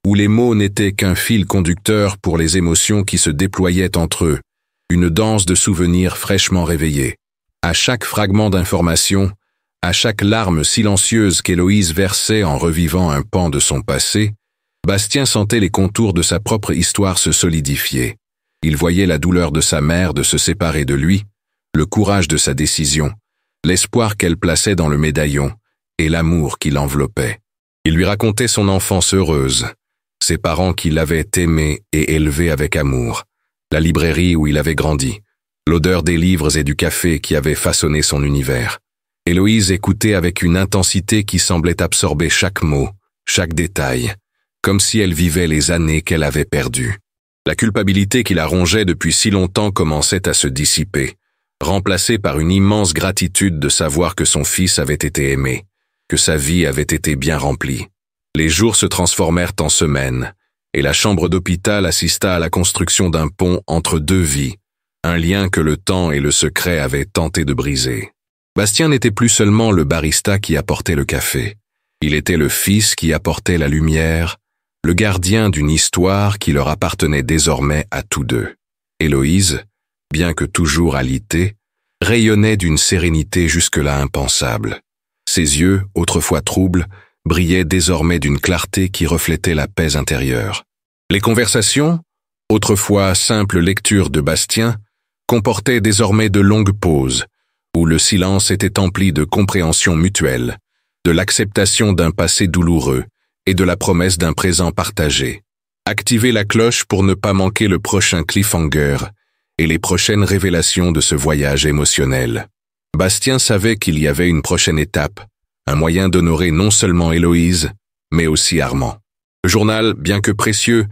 où les mots n'étaient qu'un fil conducteur pour les émotions qui se déployaient entre eux, une danse de souvenirs fraîchement réveillés. À chaque fragment d'information, à chaque larme silencieuse qu'Héloïse versait en revivant un pan de son passé, Bastien sentait les contours de sa propre histoire se solidifier. Il voyait la douleur de sa mère de se séparer de lui, le courage de sa décision, l'espoir qu'elle plaçait dans le médaillon et l'amour qui l'enveloppait. Il lui racontait son enfance heureuse, ses parents qui l'avaient aimé et élevé avec amour, la librairie où il avait grandi, l'odeur des livres et du café qui avaient façonné son univers. Héloïse écoutait avec une intensité qui semblait absorber chaque mot, chaque détail, comme si elle vivait les années qu'elle avait perdues. La culpabilité qui la rongeait depuis si longtemps commençait à se dissiper, remplacée par une immense gratitude de savoir que son fils avait été aimé, que sa vie avait été bien remplie. Les jours se transformèrent en semaines, et la chambre d'hôpital assista à la construction d'un pont entre deux vies, un lien que le temps et le secret avaient tenté de briser. Bastien n'était plus seulement le barista qui apportait le café. Il était le fils qui apportait la lumière, le gardien d'une histoire qui leur appartenait désormais à tous deux. Héloïse, bien que toujours alitée, rayonnait d'une sérénité jusque-là impensable. Ses yeux, autrefois troubles, brillaient désormais d'une clarté qui reflétait la paix intérieure. Les conversations, autrefois simple lecture de Bastien, comportaient désormais de longues pauses, où le silence était empli de compréhension mutuelle, de l'acceptation d'un passé douloureux et de la promesse d'un présent partagé. Activez la cloche pour ne pas manquer le prochain cliffhanger et les prochaines révélations de ce voyage émotionnel. Bastien savait qu'il y avait une prochaine étape, un moyen d'honorer non seulement Héloïse, mais aussi Armand. Le journal, bien que précieux,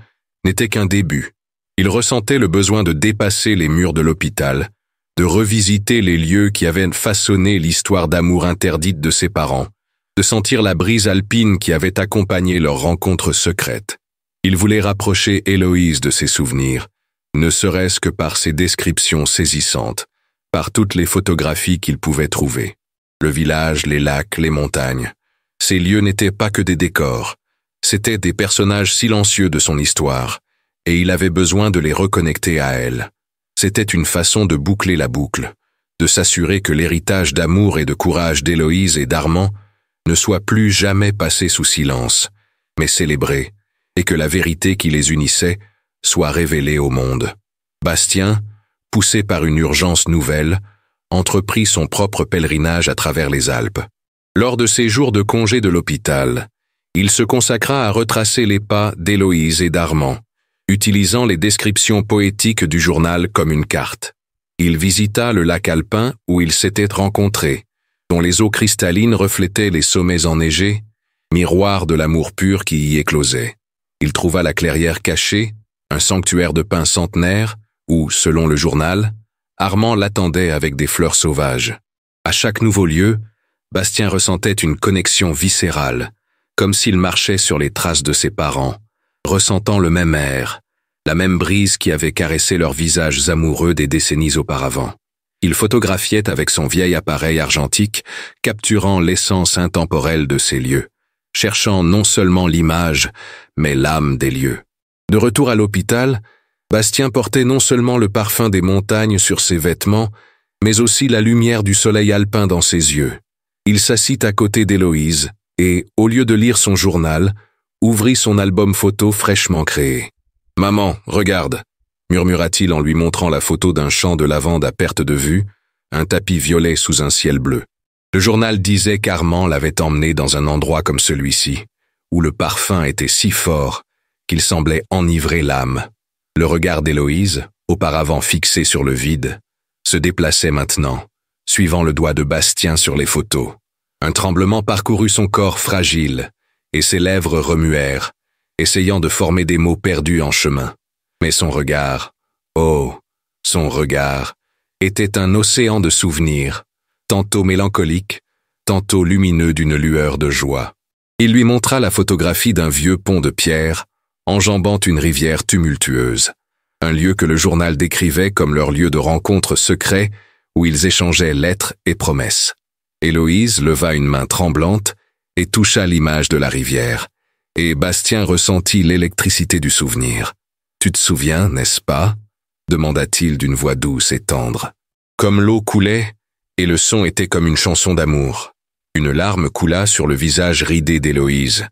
n'était qu'un début. Il ressentait le besoin de dépasser les murs de l'hôpital, de revisiter les lieux qui avaient façonné l'histoire d'amour interdite de ses parents, de sentir la brise alpine qui avait accompagné leur rencontre secrète. Il voulait rapprocher Héloïse de ses souvenirs, ne serait-ce que par ses descriptions saisissantes, par toutes les photographies qu'il pouvait trouver. Le village, les lacs, les montagnes. Ces lieux n'étaient pas que des décors, c'étaient des personnages silencieux de son histoire, et il avait besoin de les reconnecter à elle. C'était une façon de boucler la boucle, de s'assurer que l'héritage d'amour et de courage d'Héloïse et d'Armand ne soit plus jamais passé sous silence, mais célébré, et que la vérité qui les unissait soit révélée au monde. Bastien, poussé par une urgence nouvelle, entreprit son propre pèlerinage à travers les Alpes. Lors de ses jours de congé de l'hôpital, il se consacra à retracer les pas d'Héloïse et d'Armand, utilisant les descriptions poétiques du journal comme une carte. Il visita le lac alpin où ils s'étaient rencontrés, dont les eaux cristallines reflétaient les sommets enneigés, miroir de l'amour pur qui y éclosait. Il trouva la clairière cachée, un sanctuaire de pins centenaires, où, selon le journal, Armand l'attendait avec des fleurs sauvages. À chaque nouveau lieu, Bastien ressentait une connexion viscérale, comme s'il marchait sur les traces de ses parents, ressentant le même air, la même brise qui avait caressé leurs visages amoureux des décennies auparavant. Il photographiait avec son vieil appareil argentique, capturant l'essence intemporelle de ces lieux, cherchant non seulement l'image, mais l'âme des lieux. De retour à l'hôpital, Bastien portait non seulement le parfum des montagnes sur ses vêtements, mais aussi la lumière du soleil alpin dans ses yeux. Il s'assit à côté d'Héloïse et, au lieu de lire son journal, ouvrit son album photo fraîchement créé. « Maman, regarde !» murmura-t-il en lui montrant la photo d'un champ de lavande à perte de vue, un tapis violet sous un ciel bleu. Le journal disait qu'Armand l'avait emmené dans un endroit comme celui-ci, où le parfum était si fort qu'il semblait enivrer l'âme. Le regard d'Héloïse, auparavant fixé sur le vide, se déplaçait maintenant, suivant le doigt de Bastien sur les photos. Un tremblement parcourut son corps fragile, et ses lèvres remuèrent, essayant de former des mots perdus en chemin. Mais son regard, oh, son regard, était un océan de souvenirs, tantôt mélancolique, tantôt lumineux d'une lueur de joie. Il lui montra la photographie d'un vieux pont de pierre, enjambant une rivière tumultueuse, un lieu que le journal décrivait comme leur lieu de rencontre secret où ils échangeaient lettres et promesses. Héloïse leva une main tremblante et toucha l'image de la rivière, et Bastien ressentit l'électricité du souvenir. « Tu te souviens, n'est-ce pas ?» demanda-t-il d'une voix douce et tendre. Comme l'eau coulait, et le son était comme une chanson d'amour. Une larme coula sur le visage ridé d'Héloïse,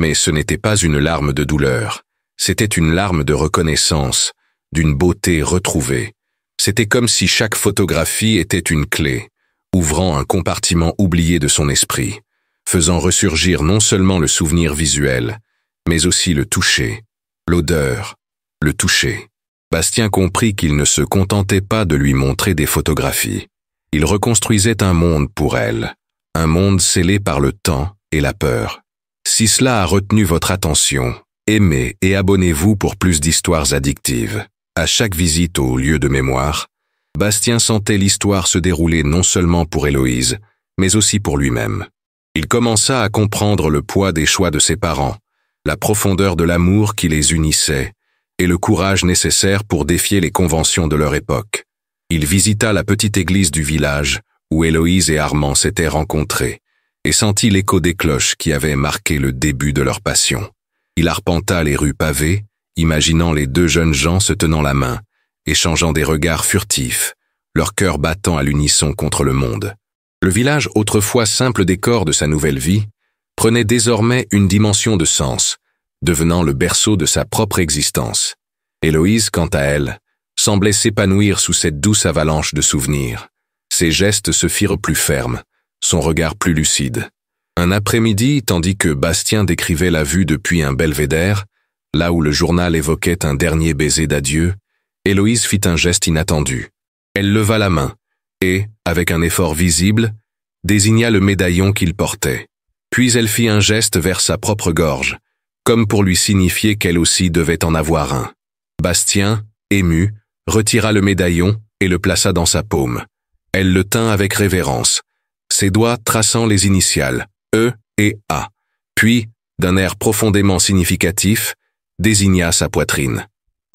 mais ce n'était pas une larme de douleur, c'était une larme de reconnaissance, d'une beauté retrouvée. C'était comme si chaque photographie était une clé, ouvrant un compartiment oublié de son esprit, faisant ressurgir non seulement le souvenir visuel, mais aussi le toucher, l'odeur, le toucher. Bastien comprit qu'il ne se contentait pas de lui montrer des photographies. Il reconstruisait un monde pour elle, un monde scellé par le temps et la peur. Si cela a retenu votre attention, aimez et abonnez-vous pour plus d'histoires addictives. À chaque visite au lieu de mémoire, Bastien sentait l'histoire se dérouler non seulement pour Héloïse, mais aussi pour lui-même. Il commença à comprendre le poids des choix de ses parents, la profondeur de l'amour qui les unissait, et le courage nécessaire pour défier les conventions de leur époque. Il visita la petite église du village, où Héloïse et Armand s'étaient rencontrés, et sentit l'écho des cloches qui avaient marqué le début de leur passion. Il arpenta les rues pavées, imaginant les deux jeunes gens se tenant la main, échangeant des regards furtifs, leur cœur battant à l'unisson contre le monde. Le village, autrefois simple décor de sa nouvelle vie, prenait désormais une dimension de sens, devenant le berceau de sa propre existence. Héloïse, quant à elle, semblait s'épanouir sous cette douce avalanche de souvenirs. Ses gestes se firent plus fermes, son regard plus lucide. Un après-midi, tandis que Bastien décrivait la vue depuis un belvédère, là où le journal évoquait un dernier baiser d'adieu, Héloïse fit un geste inattendu. Elle leva la main et, avec un effort visible, désigna le médaillon qu'il portait. Puis elle fit un geste vers sa propre gorge, comme pour lui signifier qu'elle aussi devait en avoir un. Bastien, ému, retira le médaillon et le plaça dans sa paume. Elle le tint avec révérence, ses doigts traçant les initiales E et A. Puis, d'un air profondément significatif, désigna sa poitrine.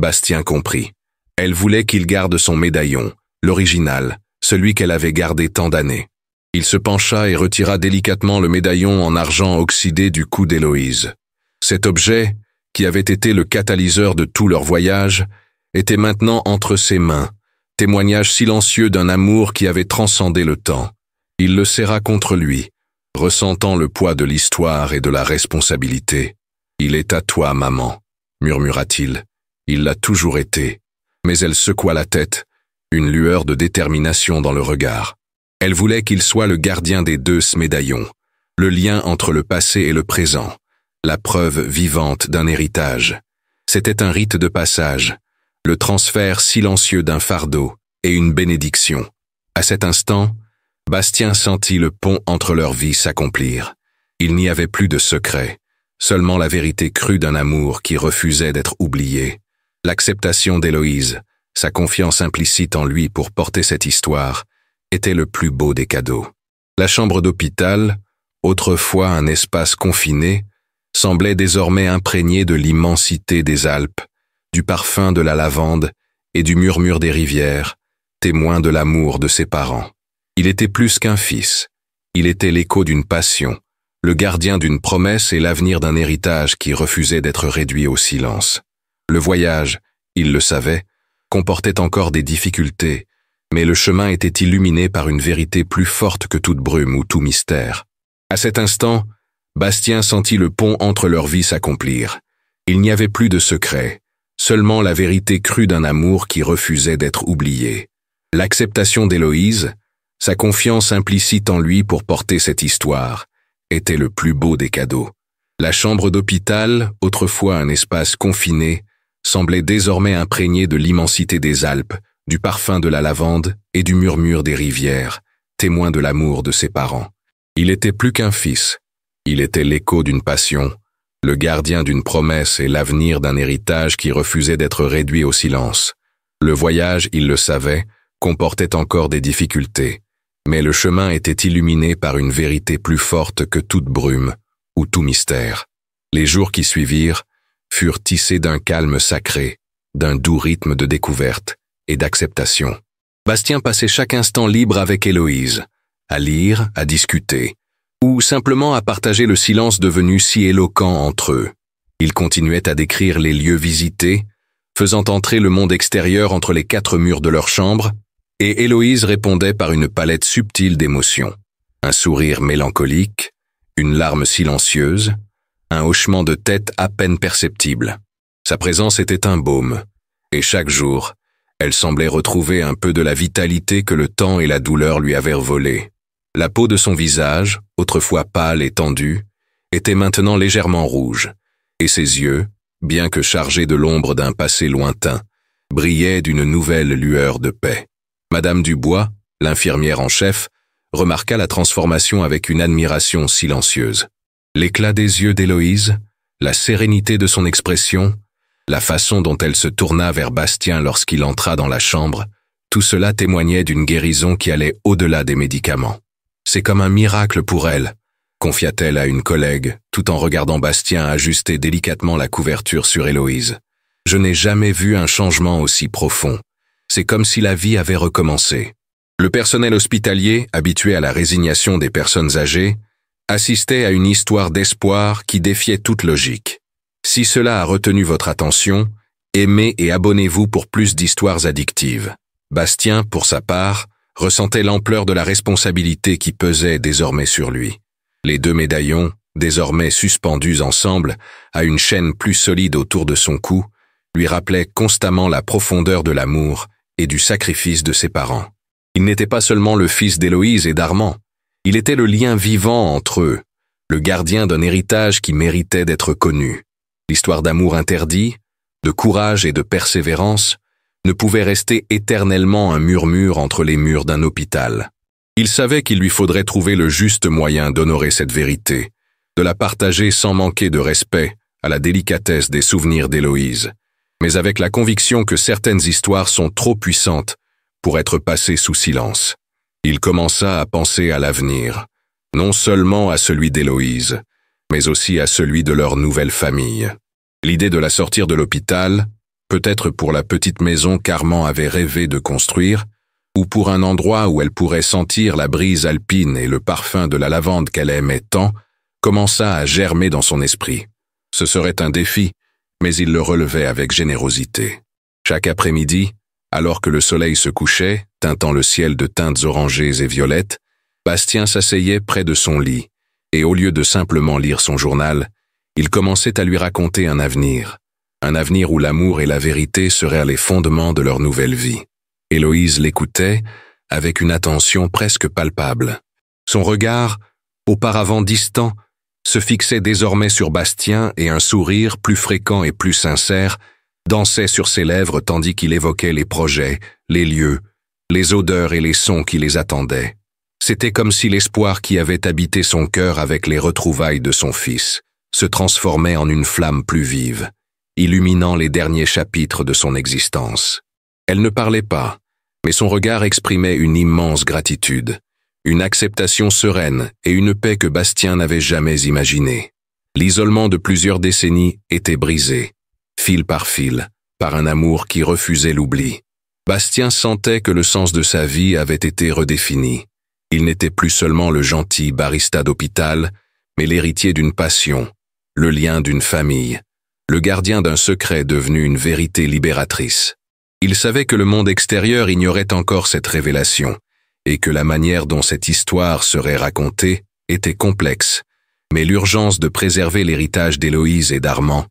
Bastien comprit. Elle voulait qu'il garde son médaillon, l'original, celui qu'elle avait gardé tant d'années. Il se pencha et retira délicatement le médaillon en argent oxydé du cou d'Héloïse. Cet objet, qui avait été le catalyseur de tout leur voyage, était maintenant entre ses mains, témoignage silencieux d'un amour qui avait transcendé le temps. Il le serra contre lui, ressentant le poids de l'histoire et de la responsabilité. « Il est à toi, maman », murmura-t-il. « Il l'a toujours été. » Mais elle secoua la tête, une lueur de détermination dans le regard. Elle voulait qu'il soit le gardien des deux médaillons, le lien entre le passé et le présent, la preuve vivante d'un héritage. C'était un rite de passage, le transfert silencieux d'un fardeau et une bénédiction. À cet instant, Bastien sentit le pont entre leurs vies s'accomplir. Il n'y avait plus de secret, seulement la vérité crue d'un amour qui refusait d'être oublié. L'acceptation d'Héloïse, sa confiance implicite en lui pour porter cette histoire, était le plus beau des cadeaux. La chambre d'hôpital, autrefois un espace confiné, semblait désormais imprégnée de l'immensité des Alpes, du parfum de la lavande et du murmure des rivières, témoin de l'amour de ses parents. Il était plus qu'un fils, il était l'écho d'une passion, le gardien d'une promesse et l'avenir d'un héritage qui refusait d'être réduit au silence. Le voyage, il le savait, comportait encore des difficultés, mais le chemin était illuminé par une vérité plus forte que toute brume ou tout mystère. À cet instant, Bastien sentit le pont entre leurs vies s'accomplir. Il n'y avait plus de secret, seulement la vérité crue d'un amour qui refusait d'être oublié. L'acceptation d'Héloïse, sa confiance implicite en lui pour porter cette histoire, était le plus beau des cadeaux. La chambre d'hôpital, autrefois un espace confiné, semblait désormais imprégnée de l'immensité des Alpes, du parfum de la lavande et du murmure des rivières, témoin de l'amour de ses parents. Il était plus qu'un fils, il était l'écho d'une passion, le gardien d'une promesse et l'avenir d'un héritage qui refusait d'être réduit au silence. Le voyage, il le savait, comportait encore des difficultés, mais le chemin était illuminé par une vérité plus forte que toute brume ou tout mystère. Les jours qui suivirent furent tissés d'un calme sacré, d'un doux rythme de découverte et d'acceptation. Bastien passait chaque instant libre avec Héloïse, à lire, à discuter, ou simplement à partager le silence devenu si éloquent entre eux. Il continuait à décrire les lieux visités, faisant entrer le monde extérieur entre les quatre murs de leur chambre, et Héloïse répondait par une palette subtile d'émotions. Un sourire mélancolique, une larme silencieuse, un hochement de tête à peine perceptible. Sa présence était un baume, et chaque jour, elle semblait retrouver un peu de la vitalité que le temps et la douleur lui avaient volée. La peau de son visage, autrefois pâle et tendue, était maintenant légèrement rouge, et ses yeux, bien que chargés de l'ombre d'un passé lointain, brillaient d'une nouvelle lueur de paix. Madame Dubois, l'infirmière en chef, remarqua la transformation avec une admiration silencieuse. L'éclat des yeux d'Héloïse, la sérénité de son expression, la façon dont elle se tourna vers Bastien lorsqu'il entra dans la chambre, tout cela témoignait d'une guérison qui allait au-delà des médicaments. « C'est comme un miracle pour elle », confia-t-elle à une collègue, tout en regardant Bastien ajuster délicatement la couverture sur Héloïse. « Je n'ai jamais vu un changement aussi profond. C'est comme si la vie avait recommencé. » Le personnel hospitalier, habitué à la résignation des personnes âgées, assistait à une histoire d'espoir qui défiait toute logique. Si cela a retenu votre attention, aimez et abonnez-vous pour plus d'histoires addictives. Bastien, pour sa part, ressentait l'ampleur de la responsabilité qui pesait désormais sur lui. Les deux médaillons, désormais suspendus ensemble à une chaîne plus solide autour de son cou, lui rappelaient constamment la profondeur de l'amour et du sacrifice de ses parents. Il n'était pas seulement le fils d'Héloïse et d'Armand, il était le lien vivant entre eux, le gardien d'un héritage qui méritait d'être connu. L'histoire d'amour interdit, de courage et de persévérance, ne pouvait rester éternellement un murmure entre les murs d'un hôpital. Il savait qu'il lui faudrait trouver le juste moyen d'honorer cette vérité, de la partager sans manquer de respect à la délicatesse des souvenirs d'Héloïse, mais avec la conviction que certaines histoires sont trop puissantes pour être passées sous silence. Il commença à penser à l'avenir, non seulement à celui d'Héloïse, mais aussi à celui de leur nouvelle famille. L'idée de la sortir de l'hôpital, peut-être pour la petite maison qu'Armand avait rêvé de construire, ou pour un endroit où elle pourrait sentir la brise alpine et le parfum de la lavande qu'elle aimait tant, commença à germer dans son esprit. Ce serait un défi, mais il le relevait avec générosité. Chaque après-midi, alors que le soleil se couchait, teintant le ciel de teintes orangées et violettes, Bastien s'asseyait près de son lit, et au lieu de simplement lire son journal, il commençait à lui raconter un avenir où l'amour et la vérité seraient les fondements de leur nouvelle vie. Héloïse l'écoutait avec une attention presque palpable. Son regard, auparavant distant, se fixait désormais sur Bastien et un sourire plus fréquent et plus sincère dansait sur ses lèvres tandis qu'il évoquait les projets, les lieux, les odeurs et les sons qui les attendaient. C'était comme si l'espoir qui avait habité son cœur avec les retrouvailles de son fils se transformait en une flamme plus vive, illuminant les derniers chapitres de son existence. Elle ne parlait pas, mais son regard exprimait une immense gratitude, une acceptation sereine et une paix que Bastien n'avait jamais imaginée. L'isolement de plusieurs décennies était brisé, fil par fil, par un amour qui refusait l'oubli. Bastien sentait que le sens de sa vie avait été redéfini. Il n'était plus seulement le gentil barista d'hôpital, mais l'héritier d'une passion, le lien d'une famille, le gardien d'un secret devenu une vérité libératrice. Il savait que le monde extérieur ignorait encore cette révélation, et que la manière dont cette histoire serait racontée était complexe, mais l'urgence de préserver l'héritage d'Héloïse et d'Armand,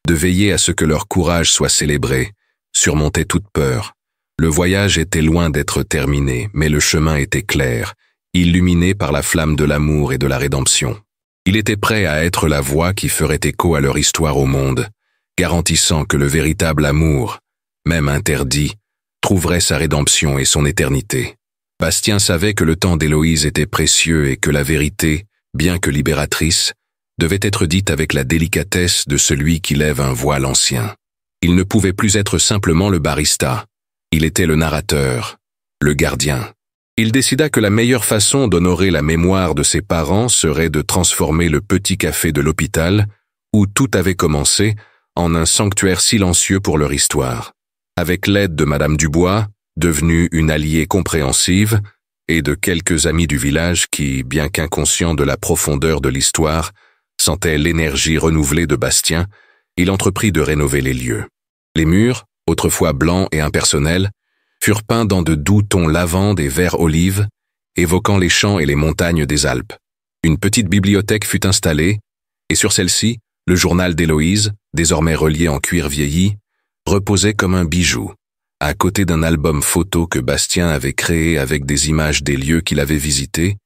de veiller à ce que leur courage soit célébré, surmontait toute peur. Le voyage était loin d'être terminé, mais le chemin était clair, illuminé par la flamme de l'amour et de la rédemption. Il était prêt à être la voix qui ferait écho à leur histoire au monde, garantissant que le véritable amour, même interdit, trouverait sa rédemption et son éternité. Bastien savait que le temps d'Héloïse était précieux et que la vérité, bien que libératrice, devait être dite avec la délicatesse de celui qui lève un voile ancien. Il ne pouvait plus être simplement le barista. Il était le narrateur, le gardien. Il décida que la meilleure façon d'honorer la mémoire de ses parents serait de transformer le petit café de l'hôpital, où tout avait commencé, en un sanctuaire silencieux pour leur histoire. Avec l'aide de Madame Dubois, devenue une alliée compréhensive, et de quelques amis du village qui, bien qu'inconscients de la profondeur de l'histoire, sentaient l'énergie renouvelée de Bastien, il entreprit de rénover les lieux. Les murs, autrefois blancs et impersonnels, furent peints dans de doux tons lavande et vert olive, évoquant les champs et les montagnes des Alpes. Une petite bibliothèque fut installée, et sur celle-ci, le journal d'Héloïse, désormais relié en cuir vieilli, reposait comme un bijou, à côté d'un album photo que Bastien avait créé avec des images des lieux qu'il avait visités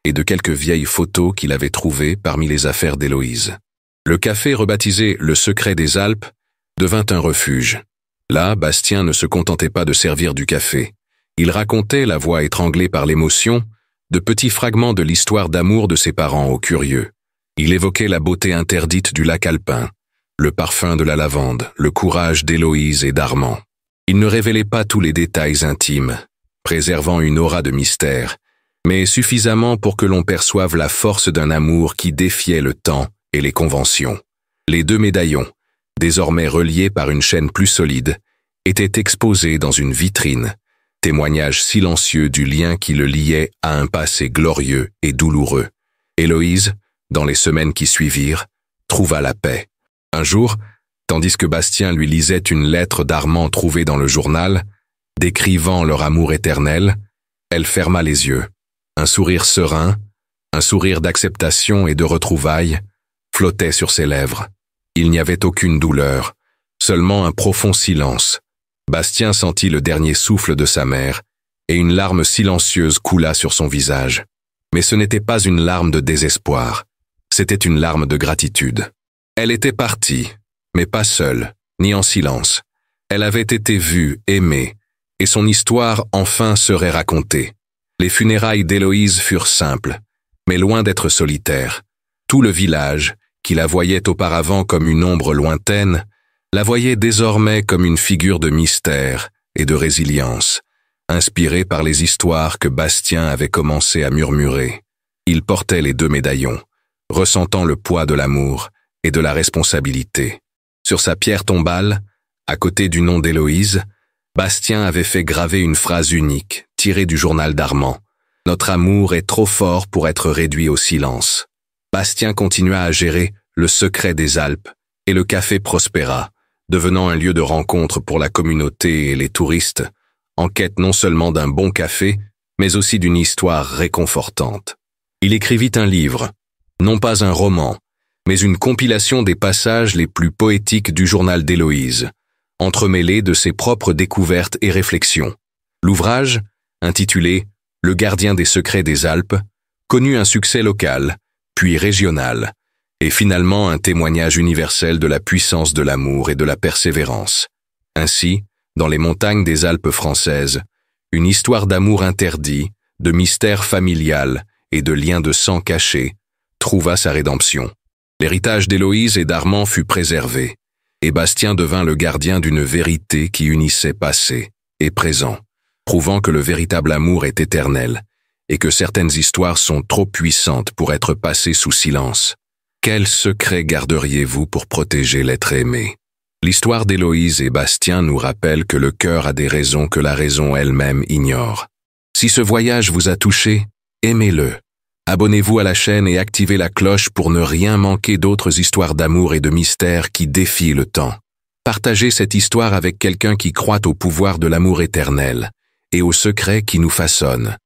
et de quelques vieilles photos qu'il avait trouvées parmi les affaires d'Héloïse. Le café rebaptisé Le Secret des Alpes devint un refuge. Là, Bastien ne se contentait pas de servir du café. Il racontait, la voix étranglée par l'émotion, de petits fragments de l'histoire d'amour de ses parents aux curieux. Il évoquait la beauté interdite du lac alpin, le parfum de la lavande, le courage d'Héloïse et d'Armand. Il ne révélait pas tous les détails intimes, préservant une aura de mystère, mais suffisamment pour que l'on perçoive la force d'un amour qui défiait le temps et les conventions. Les 2 médaillons, désormais reliés par une chaîne plus solide, étaient exposés dans une vitrine, témoignage silencieux du lien qui le liait à un passé glorieux et douloureux. Héloïse, dans les semaines qui suivirent, trouva la paix. Un jour, tandis que Bastien lui lisait une lettre d'Armand trouvée dans le journal, décrivant leur amour éternel, elle ferma les yeux. Un sourire serein, un sourire d'acceptation et de retrouvailles, flottait sur ses lèvres. Il n'y avait aucune douleur, seulement un profond silence. Bastien sentit le dernier souffle de sa mère, et une larme silencieuse coula sur son visage. Mais ce n'était pas une larme de désespoir, c'était une larme de gratitude. Elle était partie, mais pas seule, ni en silence. Elle avait été vue, aimée, et son histoire enfin serait racontée. Les funérailles d'Héloïse furent simples, mais loin d'être solitaires. Tout le village, qui la voyait auparavant comme une ombre lointaine, la voyait désormais comme une figure de mystère et de résilience, inspirée par les histoires que Bastien avait commencé à murmurer. Il portait les 2 médaillons, ressentant le poids de l'amour et de la responsabilité. Sur sa pierre tombale, à côté du nom d'Héloïse, Bastien avait fait graver une phrase unique, tirée du journal d'Armand. « Notre amour est trop fort pour être réduit au silence. » Bastien continua à gérer le secret des Alpes, et le café prospéra, devenant un lieu de rencontre pour la communauté et les touristes, en quête non seulement d'un bon café, mais aussi d'une histoire réconfortante. Il écrivit un livre, non pas un roman, mais une compilation des passages les plus poétiques du journal d'Héloïse, entremêlés de ses propres découvertes et réflexions. L'ouvrage, intitulé « Le gardien des secrets des Alpes », connut un succès local, puis régional, et finalement un témoignage universel de la puissance de l'amour et de la persévérance. Ainsi, dans les montagnes des Alpes françaises, une histoire d'amour interdit, de mystère familial et de liens de sang cachés trouva sa rédemption. L'héritage d'Héloïse et d'Armand fut préservé, et Bastien devint le gardien d'une vérité qui unissait passé et présent, prouvant que le véritable amour est éternel, et que certaines histoires sont trop puissantes pour être passées sous silence. Quel secret garderiez-vous pour protéger l'être aimé? L'histoire d'Héloïse et Bastien nous rappelle que le cœur a des raisons que la raison elle-même ignore. Si ce voyage vous a touché, aimez-le. Abonnez-vous à la chaîne et activez la cloche pour ne rien manquer d'autres histoires d'amour et de mystère qui défient le temps. Partagez cette histoire avec quelqu'un qui croit au pouvoir de l'amour éternel et aux secrets qui nous façonnent.